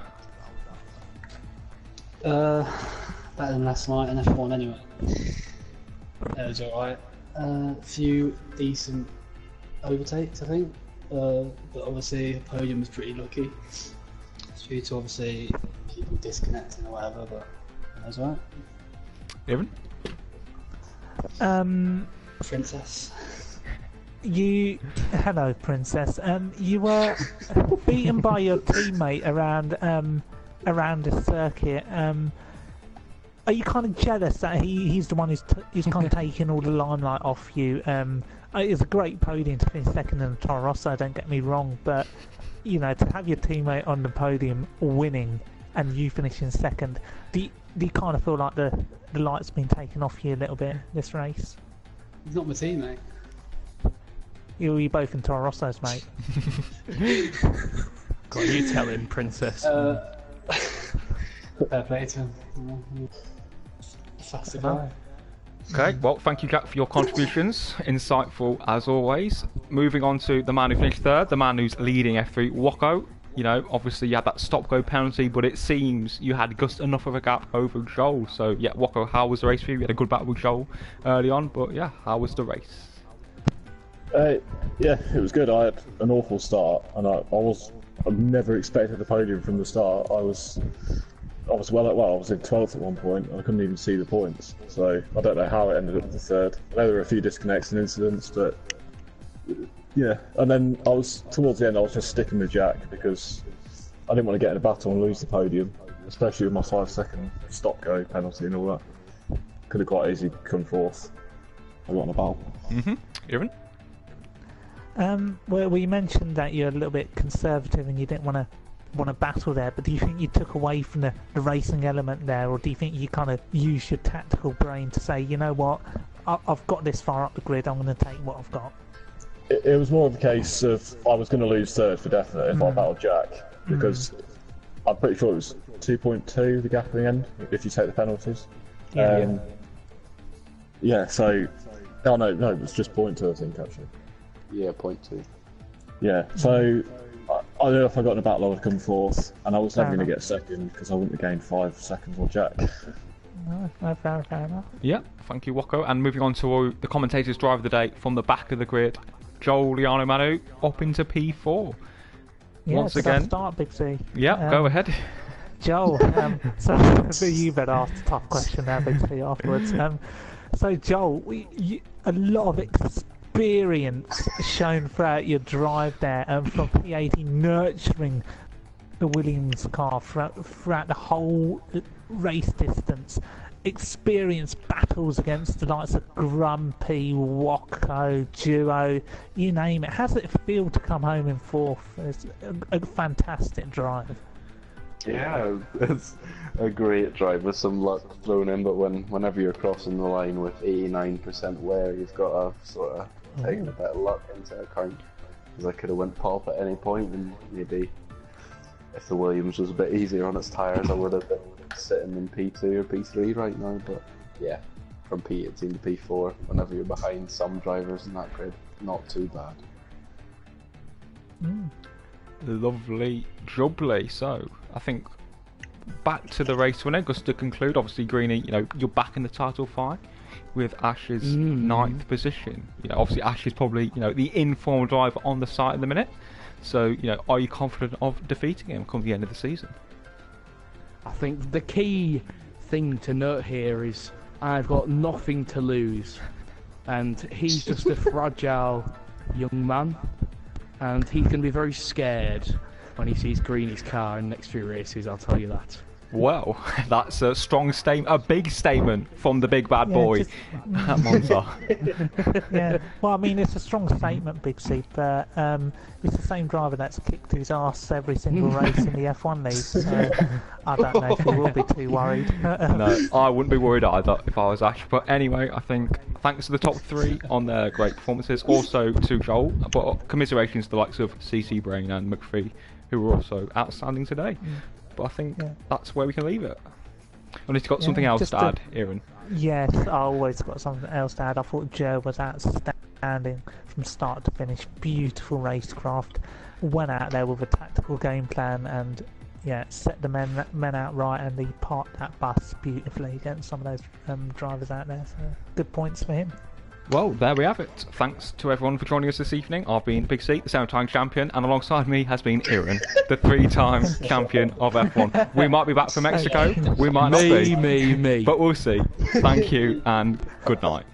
Better than last night in F1 anyway. It was alright. A few decent overtakes, I think. But obviously, the podium was pretty lucky. It's due to obviously people disconnecting or whatever, but it was alright. Evan? Princess. Hello, Princess. You were beaten by your teammate around the circuit. Are you kind of jealous that he's the one who's kind of taking all the limelight off you? It's a great podium to finish second in the Toro Rosso, don't get me wrong, but you know, to have your teammate on the podium winning and you finishing second, do you kind of feel like the light's been taken off you a little bit this race? He's not my teammate. You're both in Toro Rossos, mate. God, you tell him, princess. Fair play to him. Faster guy. Okay, well, thank you, Jack, for your contributions. Insightful as always. Moving on to the man who finished third, the man who's leading F3, Wacko. You know, obviously you had that stop-go penalty, but it seems you had just enough of a gap over Joel. So, yeah, Wacko, how was the race for you? You had a good battle with Joel early on, but yeah, how was the race? Yeah, it was good. I had an awful start, and I never expected the podium from the start. I was I was in 12th at one point, and I couldn't even see the points. So I don't know how it ended up the third. I know there were a few disconnects and incidents, but yeah. And then towards the end, I was just sticking with Jack because I didn't want to get in a battle and lose the podium, especially with my 5-second stop-go penalty and all that. Could have quite easily come fourth. I got on a ball. Ewan? Well, you mentioned that you're a little bit conservative and you didn't want to battle there, but do you think you took away from the racing element there, or do you think you kind of used your tactical brain to say, you know what, I've got this far up the grid, I'm going to take what I've got? It was more of a case of I was going to lose third for definite if I battled Jack, because I'm pretty sure it was 2.2 the gap at the end if you take the penalties. So no, it was just 0.2 I think actually. Yeah, 0.2. Yeah, so I don't know if I got in a battle I would come fourth, and I was never going to get second because I wouldn't have gained 5 seconds on Jack. No, fair enough. Yeah, thank you, Wacko. And moving on to the commentator's drive of the day from the back of the grid, Joel Liano Manu up into P4. Yeah, Once so again. start, Big C. Yeah, go ahead. Joel, so you better ask the tough question now, Big C, afterwards. So Joel, a lot of experience shown throughout your drive there, from P80 nurturing the Williams car throughout the whole race distance. Experienced battles against the likes of Grumpy, Wacko, Duo, you name it. How does it feel to come home in fourth? It's a fantastic drive. Yeah, it's a great drive with some luck thrown in, but whenever you're crossing the line with 89% wear, you've got to sort of take a bit of luck into account, because I could have went pop at any point, and maybe if the Williams was a bit easier on its tyres, I would have been sitting in P2 or P3 right now. But yeah, from P18 to P4, whenever you're behind some drivers in that grid, not too bad. Lovely jubbly. So I think back to the race winner, just to conclude, obviously Greeny, you know, you're back in the title fight with Ash's 9th position. You know, obviously Ash is probably, you know, the informal driver on the site at the minute. So, you know, are you confident of defeating him come the end of the season? I think the key thing to note here is I've got nothing to lose, and he's just a fragile young man, and he's going to be very scared when he sees Greeny's car in the next few races, I'll tell you that. Well, that's a strong statement, a big statement from the big bad boy at Monza. Yeah, well, I mean, it's a strong statement, Big C, but it's the same driver that's kicked his ass every single race in the F1 league, so I don't know if he will be too worried. No, I wouldn't be worried either if I was Ash. But anyway, I think thanks to the top 3 on their great performances, also to Joel, but commiserations to the likes of CC Brain and McPhee, who were also outstanding today. But I think that's where we can leave it. Unless you've got something else to add, Aaron. Yes, I always got something else to add. I thought Joe was outstanding from start to finish. Beautiful racecraft. Went out there with a tactical game plan and set the men out right, and he parked that bus beautifully against some of those drivers out there. So good points for him. Well, there we have it. Thanks to everyone for joining us this evening. I've been Big C, the 7-time champion, and alongside me has been Aaron, the 3-time champion of F1. We might be back from Mexico, we might not be. Me. But we'll see. Thank you, and good night.